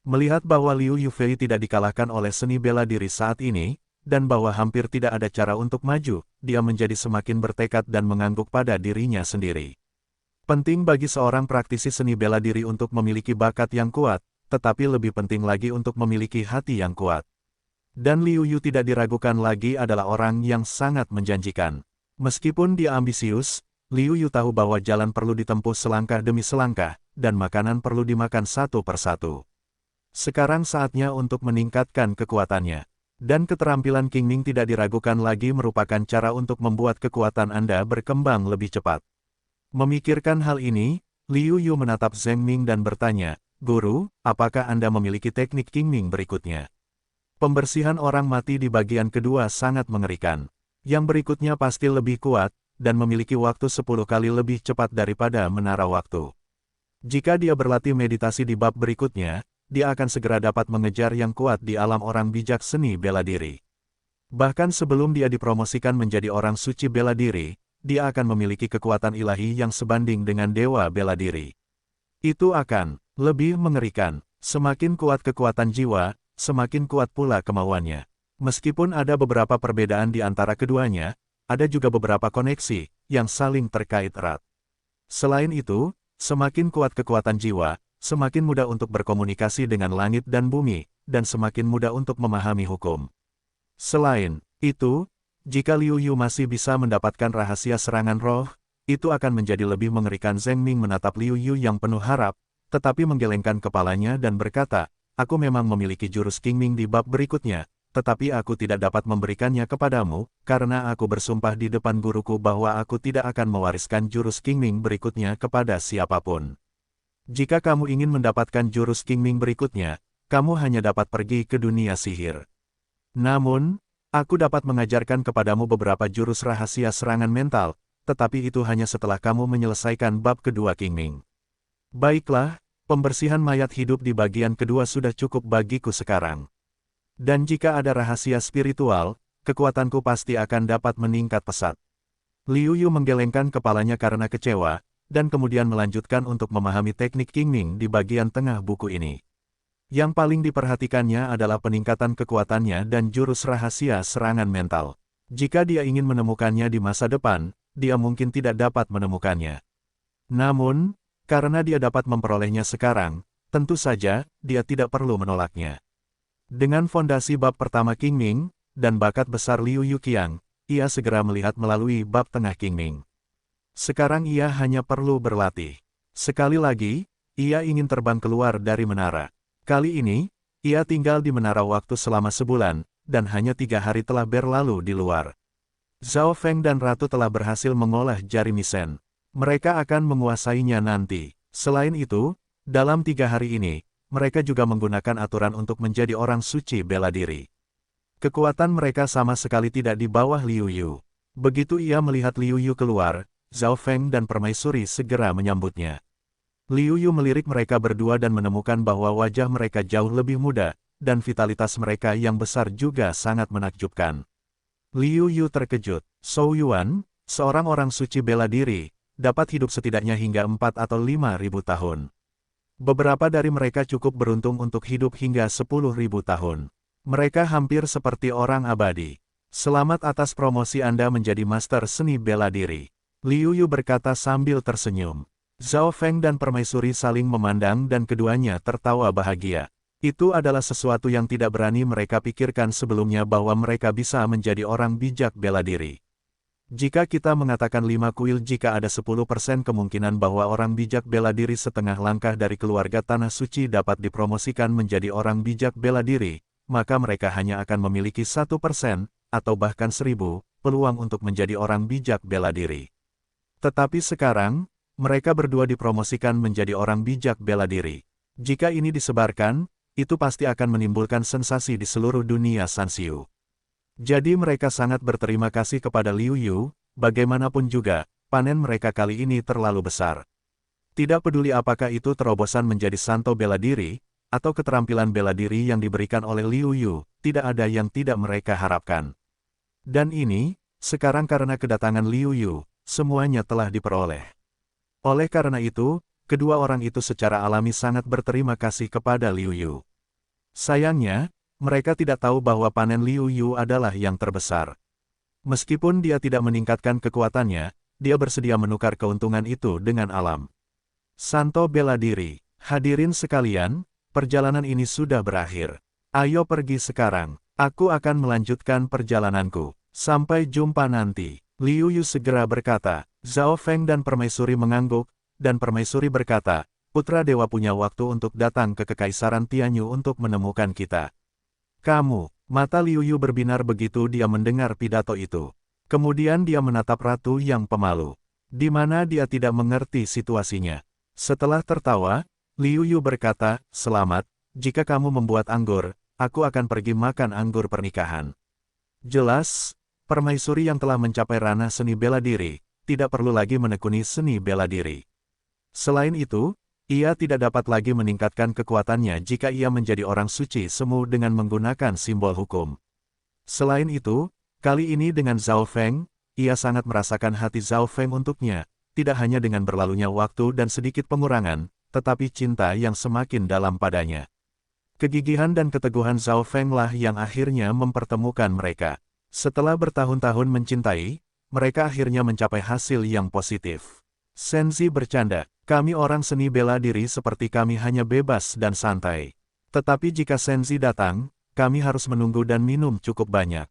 Melihat bahwa Liu Yufei tidak dikalahkan oleh seni bela diri saat ini, dan bahwa hampir tidak ada cara untuk maju, dia menjadi semakin bertekad dan mengangguk pada dirinya sendiri. Penting bagi seorang praktisi seni bela diri untuk memiliki bakat yang kuat, tetapi lebih penting lagi untuk memiliki hati yang kuat. Dan Liu Yu tidak diragukan lagi adalah orang yang sangat menjanjikan. Meskipun dia ambisius, Liu Yu tahu bahwa jalan perlu ditempuh selangkah demi selangkah, dan makanan perlu dimakan satu persatu. Sekarang saatnya untuk meningkatkan kekuatannya. Dan keterampilan King Ming tidak diragukan lagi merupakan cara untuk membuat kekuatan Anda berkembang lebih cepat. Memikirkan hal ini, Liu Yu menatap Zheng Ming dan bertanya, Guru, apakah Anda memiliki teknik King Ming berikutnya? Pembersihan orang mati di bagian kedua sangat mengerikan. Yang berikutnya pasti lebih kuat, dan memiliki waktu 10 kali lebih cepat daripada menara waktu. Jika dia berlatih meditasi di bab berikutnya, dia akan segera dapat mengejar yang kuat di alam orang bijak seni bela diri. Bahkan sebelum dia dipromosikan menjadi orang suci bela diri, dia akan memiliki kekuatan ilahi yang sebanding dengan dewa bela diri. Itu akan lebih mengerikan. Semakin kuat kekuatan jiwa, semakin kuat pula kemauannya. Meskipun ada beberapa perbedaan di antara keduanya, ada juga beberapa koneksi yang saling terkait erat. Selain itu, semakin kuat kekuatan jiwa, semakin mudah untuk berkomunikasi dengan langit dan bumi, dan semakin mudah untuk memahami hukum. Selain itu, jika Liu Yu masih bisa mendapatkan rahasia serangan roh, itu akan menjadi lebih mengerikan. Zheng Ning menatap Liu Yu yang penuh harap, tetapi menggelengkan kepalanya dan berkata, aku memang memiliki jurus Qingming di bab berikutnya, tetapi aku tidak dapat memberikannya kepadamu, karena aku bersumpah di depan guruku bahwa aku tidak akan mewariskan jurus Qingming berikutnya kepada siapapun. Jika kamu ingin mendapatkan jurus Qingming berikutnya, kamu hanya dapat pergi ke dunia sihir. Namun, aku dapat mengajarkan kepadamu beberapa jurus rahasia serangan mental, tetapi itu hanya setelah kamu menyelesaikan bab kedua Qingming. Baiklah, pembersihan mayat hidup di bagian kedua sudah cukup bagiku sekarang. Dan jika ada rahasia spiritual, kekuatanku pasti akan dapat meningkat pesat. Liu Yu menggelengkan kepalanya karena kecewa, dan kemudian melanjutkan untuk memahami teknik Qingming di bagian tengah buku ini. Yang paling diperhatikannya adalah peningkatan kekuatannya dan jurus rahasia serangan mental. Jika dia ingin menemukannya di masa depan, dia mungkin tidak dapat menemukannya. Namun, karena dia dapat memperolehnya sekarang, tentu saja, dia tidak perlu menolaknya. Dengan fondasi bab pertama Qingming, dan bakat besar Liu Yuqiang, ia segera melihat melalui bab tengah Qingming. Sekarang ia hanya perlu berlatih. Sekali lagi, ia ingin terbang keluar dari menara. Kali ini, ia tinggal di menara waktu selama sebulan, dan hanya 3 hari telah berlalu di luar. Zhao Feng dan Ratu telah berhasil mengolah jari Misen. Mereka akan menguasainya nanti. Selain itu, dalam 3 hari ini, mereka juga menggunakan aturan untuk menjadi orang suci bela diri. Kekuatan mereka sama sekali tidak di bawah Liu Yu. Begitu ia melihat Liu Yu keluar, Zhao Feng dan Permaisuri segera menyambutnya. Liu Yu melirik mereka berdua dan menemukan bahwa wajah mereka jauh lebih muda, dan vitalitas mereka yang besar juga sangat menakjubkan. Liu Yu terkejut. Zhou Yuan, seorang orang suci bela diri, dapat hidup setidaknya hingga 4 atau 5.000 tahun. Beberapa dari mereka cukup beruntung untuk hidup hingga 10.000 tahun. Mereka hampir seperti orang abadi. Selamat atas promosi Anda menjadi master seni bela diri. Liu Yu berkata sambil tersenyum. Zhao Feng dan Permaisuri saling memandang dan keduanya tertawa bahagia. Itu adalah sesuatu yang tidak berani mereka pikirkan sebelumnya bahwa mereka bisa menjadi orang bijak bela diri. Jika kita mengatakan 5 kuil jika ada 10% kemungkinan bahwa orang bijak bela diri setengah langkah dari keluarga Tanah Suci dapat dipromosikan menjadi orang bijak bela diri, maka mereka hanya akan memiliki 1%, atau bahkan 1000, peluang untuk menjadi orang bijak bela diri. Tetapi sekarang, mereka berdua dipromosikan menjadi orang bijak bela diri. Jika ini disebarkan, itu pasti akan menimbulkan sensasi di seluruh dunia Sanxiu. Jadi mereka sangat berterima kasih kepada Liu Yu, bagaimanapun juga, panen mereka kali ini terlalu besar. Tidak peduli apakah itu terobosan menjadi santo bela diri, atau keterampilan bela diri yang diberikan oleh Liu Yu, tidak ada yang tidak mereka harapkan. Dan ini, sekarang karena kedatangan Liu Yu, semuanya telah diperoleh. Oleh karena itu, kedua orang itu secara alami sangat berterima kasih kepada Liu Yu. Sayangnya, mereka tidak tahu bahwa panen Liu Yu adalah yang terbesar. Meskipun dia tidak meningkatkan kekuatannya, dia bersedia menukar keuntungan itu dengan alam. Santo bela diri, hadirin sekalian, perjalanan ini sudah berakhir. Ayo pergi sekarang, aku akan melanjutkan perjalananku. Sampai jumpa nanti. Liu Yu segera berkata. Zhao Feng dan Permaisuri mengangguk, dan Permaisuri berkata, Putra Dewa punya waktu untuk datang ke Kekaisaran Tianyu untuk menemukan kita. Kamu, mata Liu Yu berbinar begitu dia mendengar pidato itu. Kemudian dia menatap Ratu yang pemalu, di mana dia tidak mengerti situasinya. Setelah tertawa, Liu Yu berkata, selamat, jika kamu membuat anggur, aku akan pergi makan anggur pernikahan. Jelas, Permaisuri yang telah mencapai ranah seni bela diri, tidak perlu lagi menekuni seni bela diri. Selain itu, ia tidak dapat lagi meningkatkan kekuatannya jika ia menjadi orang suci semu dengan menggunakan simbol hukum. Selain itu, kali ini dengan Zhao Feng, ia sangat merasakan hati Zhao Feng untuknya, tidak hanya dengan berlalunya waktu dan sedikit pengurangan, tetapi cinta yang semakin dalam padanya. Kegigihan dan keteguhan Zhao Feng lah yang akhirnya mempertemukan mereka. Setelah bertahun-tahun mencintai, mereka akhirnya mencapai hasil yang positif. Senzi bercanda, kami orang seni bela diri seperti kami hanya bebas dan santai. Tetapi jika Senzi datang, kami harus menunggu dan minum cukup banyak.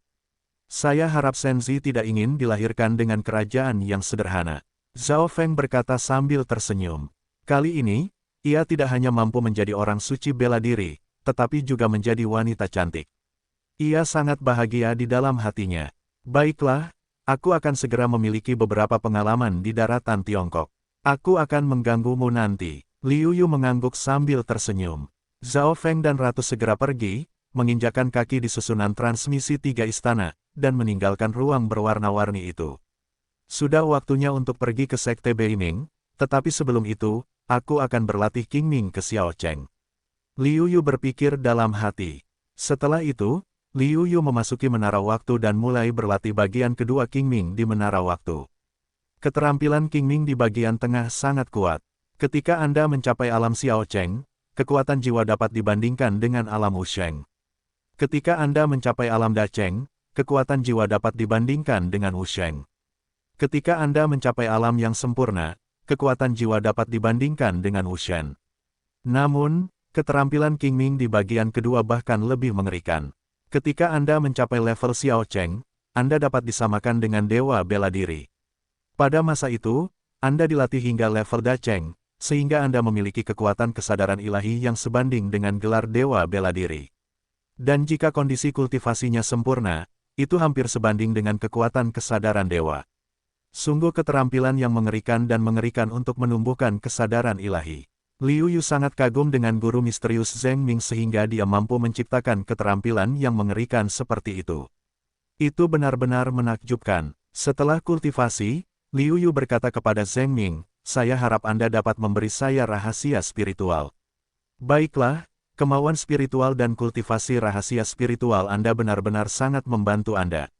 Saya harap Senzi tidak ingin dilahirkan dengan kerajaan yang sederhana. Zhao Feng berkata sambil tersenyum. Kali ini, ia tidak hanya mampu menjadi orang suci bela diri, tetapi juga menjadi wanita cantik. Ia sangat bahagia di dalam hatinya. Baiklah, aku akan segera memiliki beberapa pengalaman di daratan Tiongkok. Aku akan mengganggumu nanti. Liu Yu mengangguk sambil tersenyum. Zhao Feng dan Ratu segera pergi, menginjakan kaki di susunan transmisi 3 istana, dan meninggalkan ruang berwarna-warni itu. Sudah waktunya untuk pergi ke Sekte Beiming, tetapi sebelum itu, aku akan berlatih Qingming ke Xiao Cheng. Liu Yu berpikir dalam hati. Setelah itu, Liu Yu memasuki Menara Waktu dan mulai berlatih bagian kedua Qingming di Menara Waktu. Keterampilan Qingming di bagian tengah sangat kuat. Ketika Anda mencapai alam Xiao Cheng, kekuatan jiwa dapat dibandingkan dengan alam Wusheng. Ketika Anda mencapai alam Da Cheng, kekuatan jiwa dapat dibandingkan dengan Wusheng. Ketika Anda mencapai alam yang sempurna, kekuatan jiwa dapat dibandingkan dengan Wushen. Namun, keterampilan Qingming di bagian kedua bahkan lebih mengerikan. Ketika Anda mencapai level Xiao Cheng, Anda dapat disamakan dengan dewa bela diri. Pada masa itu, Anda dilatih hingga level Da Cheng, sehingga Anda memiliki kekuatan kesadaran ilahi yang sebanding dengan gelar dewa bela diri. Dan jika kondisi kultivasinya sempurna, itu hampir sebanding dengan kekuatan kesadaran dewa. Sungguh keterampilan yang mengerikan dan mengerikan untuk menumbuhkan kesadaran ilahi. Liu Yu sangat kagum dengan guru misterius Zheng Ming sehingga dia mampu menciptakan keterampilan yang mengerikan seperti itu. Itu benar-benar menakjubkan. Setelah kultivasi, Liu Yu berkata kepada Zheng Ming, saya harap Anda dapat memberi saya rahasia spiritual. Baiklah, kemauan spiritual dan kultivasi rahasia spiritual Anda benar-benar sangat membantu Anda.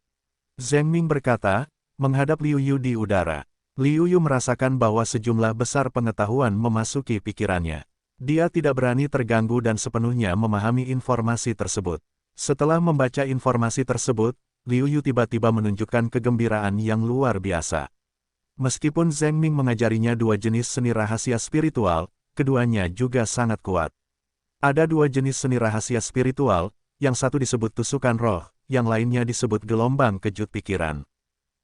Zheng Ming berkata, menghadap Liu Yu di udara. Liu Yu merasakan bahwa sejumlah besar pengetahuan memasuki pikirannya. Dia tidak berani terganggu dan sepenuhnya memahami informasi tersebut. Setelah membaca informasi tersebut, Liu Yu tiba-tiba menunjukkan kegembiraan yang luar biasa. Meskipun Zheng Ming mengajarinya dua jenis seni rahasia spiritual, keduanya juga sangat kuat. Ada dua jenis seni rahasia spiritual, yang satu disebut tusukan roh, yang lainnya disebut gelombang kejut pikiran.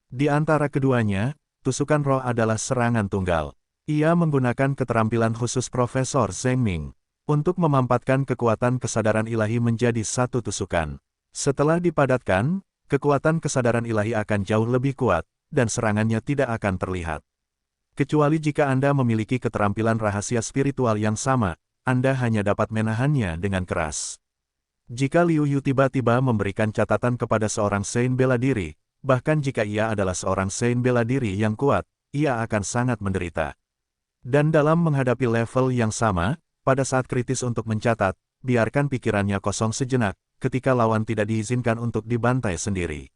Di antara keduanya, tusukan roh adalah serangan tunggal. Ia menggunakan keterampilan khusus Profesor Zheng Ming untuk memampatkan kekuatan kesadaran ilahi menjadi satu tusukan. Setelah dipadatkan, kekuatan kesadaran ilahi akan jauh lebih kuat, dan serangannya tidak akan terlihat. Kecuali jika Anda memiliki keterampilan rahasia spiritual yang sama, Anda hanya dapat menahannya dengan keras. Jika Liu Yu tiba-tiba memberikan catatan kepada seorang Saint bela diri, bahkan jika ia adalah seorang Saint bela diri yang kuat, ia akan sangat menderita. Dan dalam menghadapi level yang sama, pada saat kritis untuk mencatat, biarkan pikirannya kosong sejenak, ketika lawan tidak diizinkan untuk dibantai sendiri.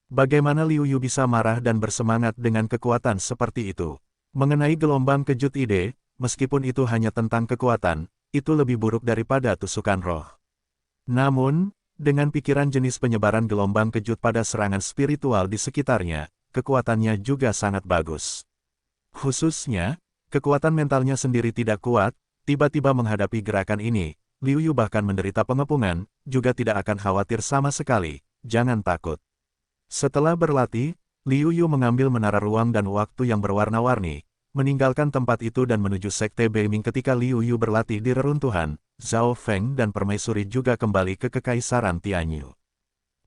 Bagaimana Liu Yu bisa marah dan bersemangat dengan kekuatan seperti itu? Mengenai gelombang kejut ide, meskipun itu hanya tentang kekuatan, itu lebih buruk daripada tusukan roh. Namun, dengan pikiran jenis penyebaran gelombang kejut pada serangan spiritual di sekitarnya, kekuatannya juga sangat bagus. Khususnya, kekuatan mentalnya sendiri tidak kuat, tiba-tiba menghadapi gerakan ini, Liu Yu bahkan menderita pengepungan, juga tidak akan khawatir sama sekali, jangan takut. Setelah berlatih, Liu Yu mengambil menara ruang dan waktu yang berwarna-warni, meninggalkan tempat itu dan menuju Sekte Beiming. Ketika Liu Yu berlatih di reruntuhan, Zhao Feng dan Permaisuri juga kembali ke Kekaisaran Tianyu.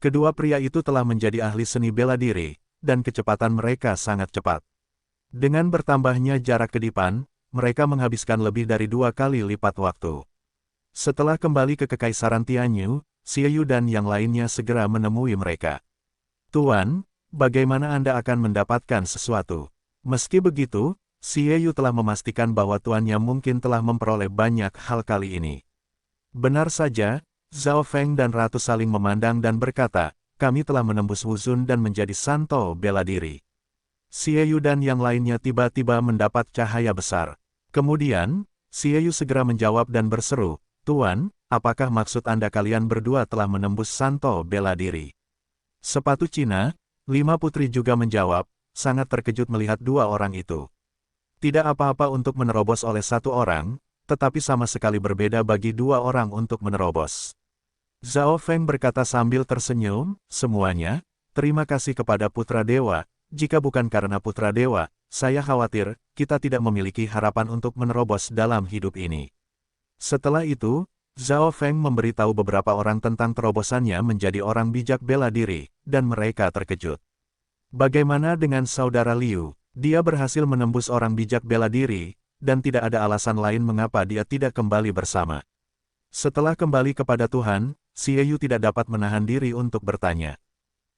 Kedua pria itu telah menjadi ahli seni bela diri, dan kecepatan mereka sangat cepat. Dengan bertambahnya jarak kedipan, mereka menghabiskan lebih dari 2 kali lipat waktu. Setelah kembali ke Kekaisaran Tianyu, Xie Yu dan yang lainnya segera menemui mereka. Tuan, bagaimana Anda akan mendapatkan sesuatu? Meski begitu, Xie Yu telah memastikan bahwa tuannya mungkin telah memperoleh banyak hal kali ini. Benar saja, Zhao Feng dan Ratu saling memandang dan berkata, kami telah menembus Wuzun dan menjadi Santo bela diri. Xie Yu dan yang lainnya tiba-tiba mendapat cahaya besar. Kemudian, Xie Yu segera menjawab dan berseru, Tuan, apakah maksud Anda kalian berdua telah menembus Santo bela diri? Sepatu Cina, 5 putri juga menjawab, sangat terkejut melihat dua orang itu. Tidak apa-apa untuk menerobos oleh satu orang, tetapi sama sekali berbeda bagi dua orang untuk menerobos. Zhao Feng berkata sambil tersenyum, semuanya, terima kasih kepada Putra Dewa, jika bukan karena Putra Dewa, saya khawatir, kita tidak memiliki harapan untuk menerobos dalam hidup ini. Setelah itu, Zhao Feng memberitahu beberapa orang tentang terobosannya menjadi orang bijak bela diri, dan mereka terkejut. Bagaimana dengan saudara Liu? Dia berhasil menembus orang bijak bela diri, dan tidak ada alasan lain mengapa dia tidak kembali bersama. Setelah kembali kepada Tuhan, Xie Yu tidak dapat menahan diri untuk bertanya.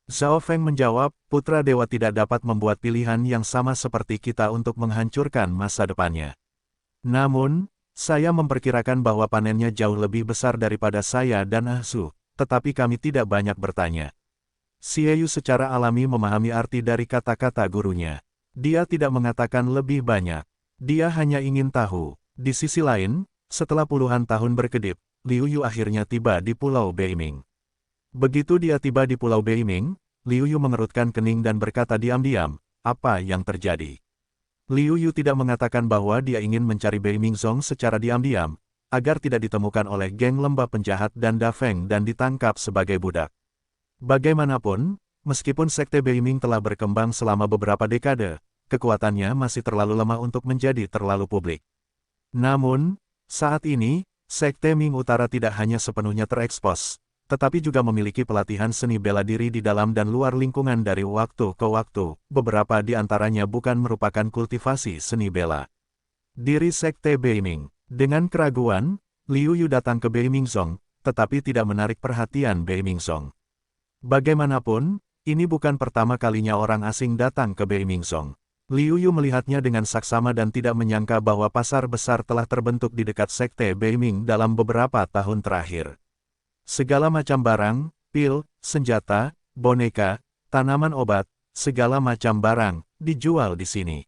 Zhao Feng menjawab, Putra Dewa tidak dapat membuat pilihan yang sama seperti kita untuk menghancurkan masa depannya. Namun, saya memperkirakan bahwa panennya jauh lebih besar daripada saya dan Ahsu, tetapi kami tidak banyak bertanya. Xie Yu secara alami memahami arti dari kata-kata gurunya. Dia tidak mengatakan lebih banyak. Dia hanya ingin tahu. Di sisi lain, setelah puluhan tahun berkedip, Liu Yu akhirnya tiba di Pulau Beiming. Begitu dia tiba di Pulau Beiming, Liu Yu mengerutkan kening dan berkata diam-diam, apa yang terjadi? Liu Yu tidak mengatakan bahwa dia ingin mencari Beiming Zong secara diam-diam, agar tidak ditemukan oleh geng lembah penjahat dan Da Feng dan ditangkap sebagai budak. Bagaimanapun, meskipun Sekte Beiming telah berkembang selama beberapa dekade, kekuatannya masih terlalu lemah untuk menjadi terlalu publik. Namun, saat ini, Sekte Ming Utara tidak hanya sepenuhnya terekspos, tetapi juga memiliki pelatihan seni bela diri di dalam dan luar lingkungan dari waktu ke waktu, beberapa di antaranya bukan merupakan kultivasi seni bela diri Sekte Beiming. Dengan keraguan, Liu Yu datang ke Beiming Zong, tetapi tidak menarik perhatian Beiming Zong. Bagaimanapun, ini bukan pertama kalinya orang asing datang ke Beiming Zong. Liu Yu melihatnya dengan saksama dan tidak menyangka bahwa pasar besar telah terbentuk di dekat Sekte Beiming dalam beberapa tahun terakhir. Segala macam barang, pil, senjata, boneka, tanaman obat, segala macam barang, dijual di sini.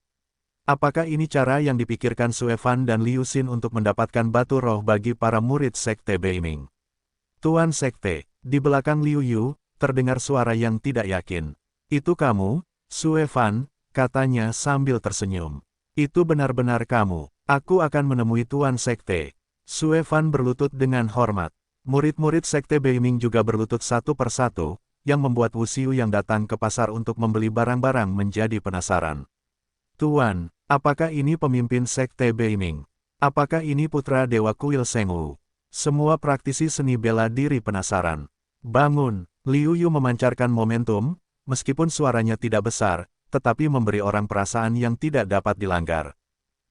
Apakah ini cara yang dipikirkan Sue Fan dan Liu Xin untuk mendapatkan batu roh bagi para murid Sekte Beiming? Tuan Sekte, di belakang Liu Yu, terdengar suara yang tidak yakin. Itu kamu, Sue Fan, katanya sambil tersenyum. Itu benar-benar kamu. Aku akan menemui Tuan Sekte. Sue Fan berlutut dengan hormat. Murid-murid Sekte Beiming juga berlutut satu persatu, yang membuat Wu Xiu yang datang ke pasar untuk membeli barang-barang menjadi penasaran. Tuan, apakah ini pemimpin Sekte Beiming? Apakah ini putra Dewa Kuil Sengwu? Semua praktisi seni bela diri penasaran. Bangun, Liu Yu memancarkan momentum, meskipun suaranya tidak besar, tetapi memberi orang perasaan yang tidak dapat dilanggar.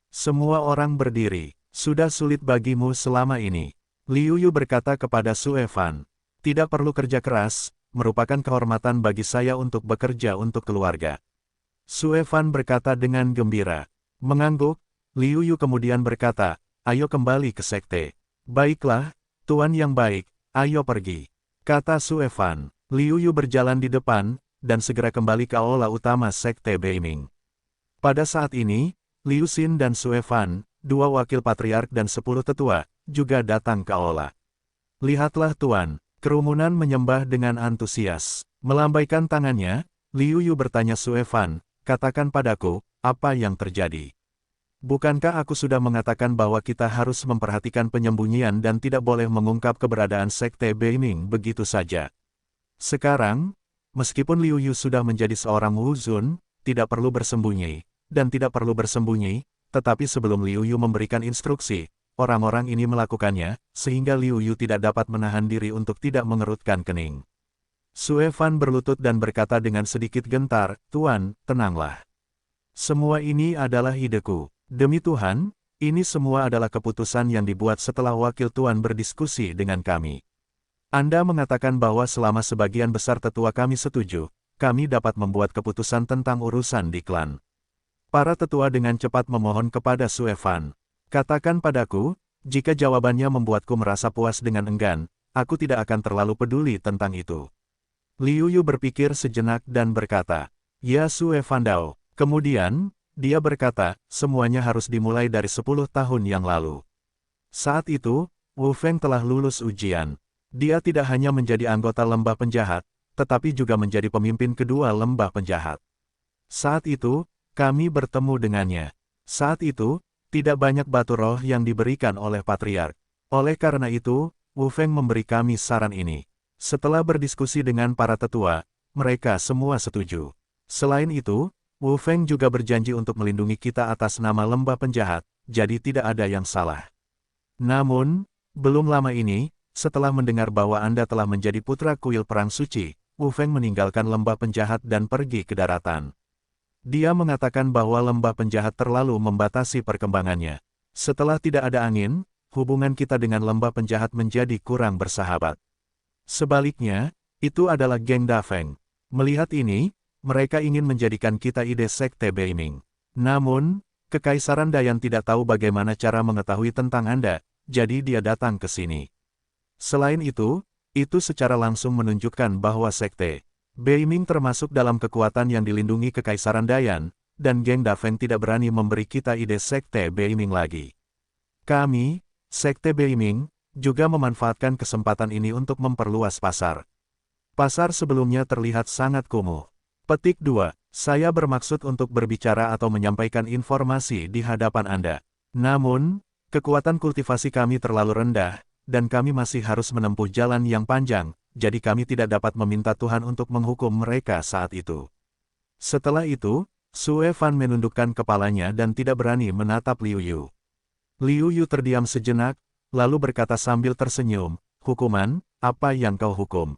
Semua orang berdiri. Sudah sulit bagimu selama ini. Liu Yu berkata kepada Sue Fan. Tidak perlu kerja keras, merupakan kehormatan bagi saya untuk bekerja untuk keluarga. Sue Fan berkata dengan gembira. Mengangguk, Liu Yu kemudian berkata, ayo kembali ke sekte. Baiklah, tuan yang baik, ayo pergi. Kata Sue Fan. Liu Yu berjalan di depan, dan segera kembali ke aula utama Sekte Beiming. Pada saat ini, Liu Xin dan Sue Fan, dua wakil patriark dan 10 tetua, juga datang ke aula. Lihatlah tuan, kerumunan menyembah dengan antusias. Melambaikan tangannya, Liu Yu bertanya Sue Fan, katakan padaku, apa yang terjadi? Bukankah aku sudah mengatakan bahwa kita harus memperhatikan penyembunyian dan tidak boleh mengungkap keberadaan Sekte Beiming begitu saja? Sekarang, meskipun Liu Yu sudah menjadi seorang Wu Zun, tidak perlu bersembunyi, dan tidak perlu bersembunyi, tetapi sebelum Liu Yu memberikan instruksi, orang-orang ini melakukannya, sehingga Liu Yu tidak dapat menahan diri untuk tidak mengerutkan kening. Sue Fan berlutut dan berkata dengan sedikit gentar, Tuan, tenanglah. Semua ini adalah ideku. Demi Tuhan, ini semua adalah keputusan yang dibuat setelah wakil Tuan berdiskusi dengan kami. Anda mengatakan bahwa selama sebagian besar tetua kami setuju, kami dapat membuat keputusan tentang urusan di klan. Para tetua dengan cepat memohon kepada Sue Fan. Katakan padaku, jika jawabannya membuatku merasa puas dengan enggan, aku tidak akan terlalu peduli tentang itu. Liu Yu berpikir sejenak dan berkata, ya Sue Fan Dao. Kemudian, dia berkata, semuanya harus dimulai dari 10 tahun yang lalu. Saat itu, Wu Feng telah lulus ujian. Dia tidak hanya menjadi anggota lembah penjahat, tetapi juga menjadi pemimpin kedua lembah penjahat. Saat itu, kami bertemu dengannya. Saat itu, tidak banyak batu roh yang diberikan oleh patriark. Oleh karena itu, Wu Feng memberi kami saran ini. Setelah berdiskusi dengan para tetua, mereka semua setuju. Selain itu, Wu Feng juga berjanji untuk melindungi kita atas nama lembah penjahat, jadi tidak ada yang salah. Namun, belum lama ini, setelah mendengar bahwa Anda telah menjadi putra kuil perang suci, Wu Feng meninggalkan lembah penjahat dan pergi ke daratan. Dia mengatakan bahwa lembah penjahat terlalu membatasi perkembangannya. Setelah tidak ada angin, hubungan kita dengan lembah penjahat menjadi kurang bersahabat. Sebaliknya, itu adalah geng Dafeng. Melihat ini, mereka ingin menjadikan kita ide sekte Beiming. Namun, Kekaisaran Dayan tidak tahu bagaimana cara mengetahui tentang Anda, jadi dia datang ke sini. Selain itu secara langsung menunjukkan bahwa sekte Beiming termasuk dalam kekuatan yang dilindungi Kekaisaran Dayan, dan geng Dafeng tidak berani memberi kita ide sekte Beiming lagi. Kami, sekte Beiming, juga memanfaatkan kesempatan ini untuk memperluas pasar. Pasar sebelumnya terlihat sangat kumuh. Petik 2. Saya bermaksud untuk berbicara atau menyampaikan informasi di hadapan Anda. Namun, kekuatan kultivasi kami terlalu rendah, dan kami masih harus menempuh jalan yang panjang, jadi kami tidak dapat meminta Tuhan untuk menghukum mereka saat itu. Setelah itu, Sue Fan menundukkan kepalanya dan tidak berani menatap Liu Yu. Liu Yu terdiam sejenak, lalu berkata sambil tersenyum, "Hukuman, apa yang kau hukum?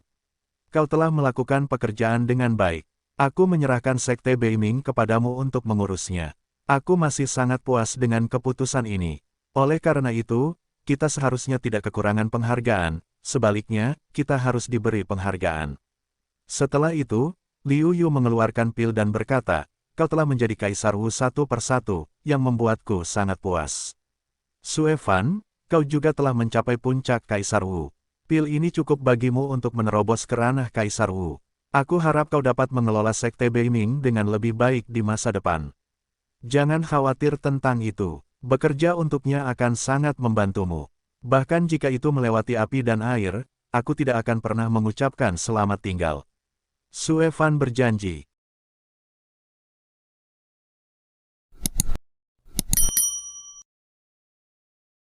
Kau telah melakukan pekerjaan dengan baik. Aku menyerahkan sekte Beiming kepadamu untuk mengurusnya. Aku masih sangat puas dengan keputusan ini. Oleh karena itu, kita seharusnya tidak kekurangan penghargaan, sebaliknya, kita harus diberi penghargaan." Setelah itu, Liu Yu mengeluarkan pil dan berkata, "Kau telah menjadi Kaisar Wu satu persatu, yang membuatku sangat puas. Sue Fan, kau juga telah mencapai puncak Kaisar Wu. Pil ini cukup bagimu untuk menerobos ke ranah Kaisar Wu. Aku harap kau dapat mengelola sekte Beiming dengan lebih baik di masa depan. Jangan khawatir tentang itu, bekerja untuknya akan sangat membantumu. Bahkan jika itu melewati api dan air, aku tidak akan pernah mengucapkan selamat tinggal." Sue Fan berjanji.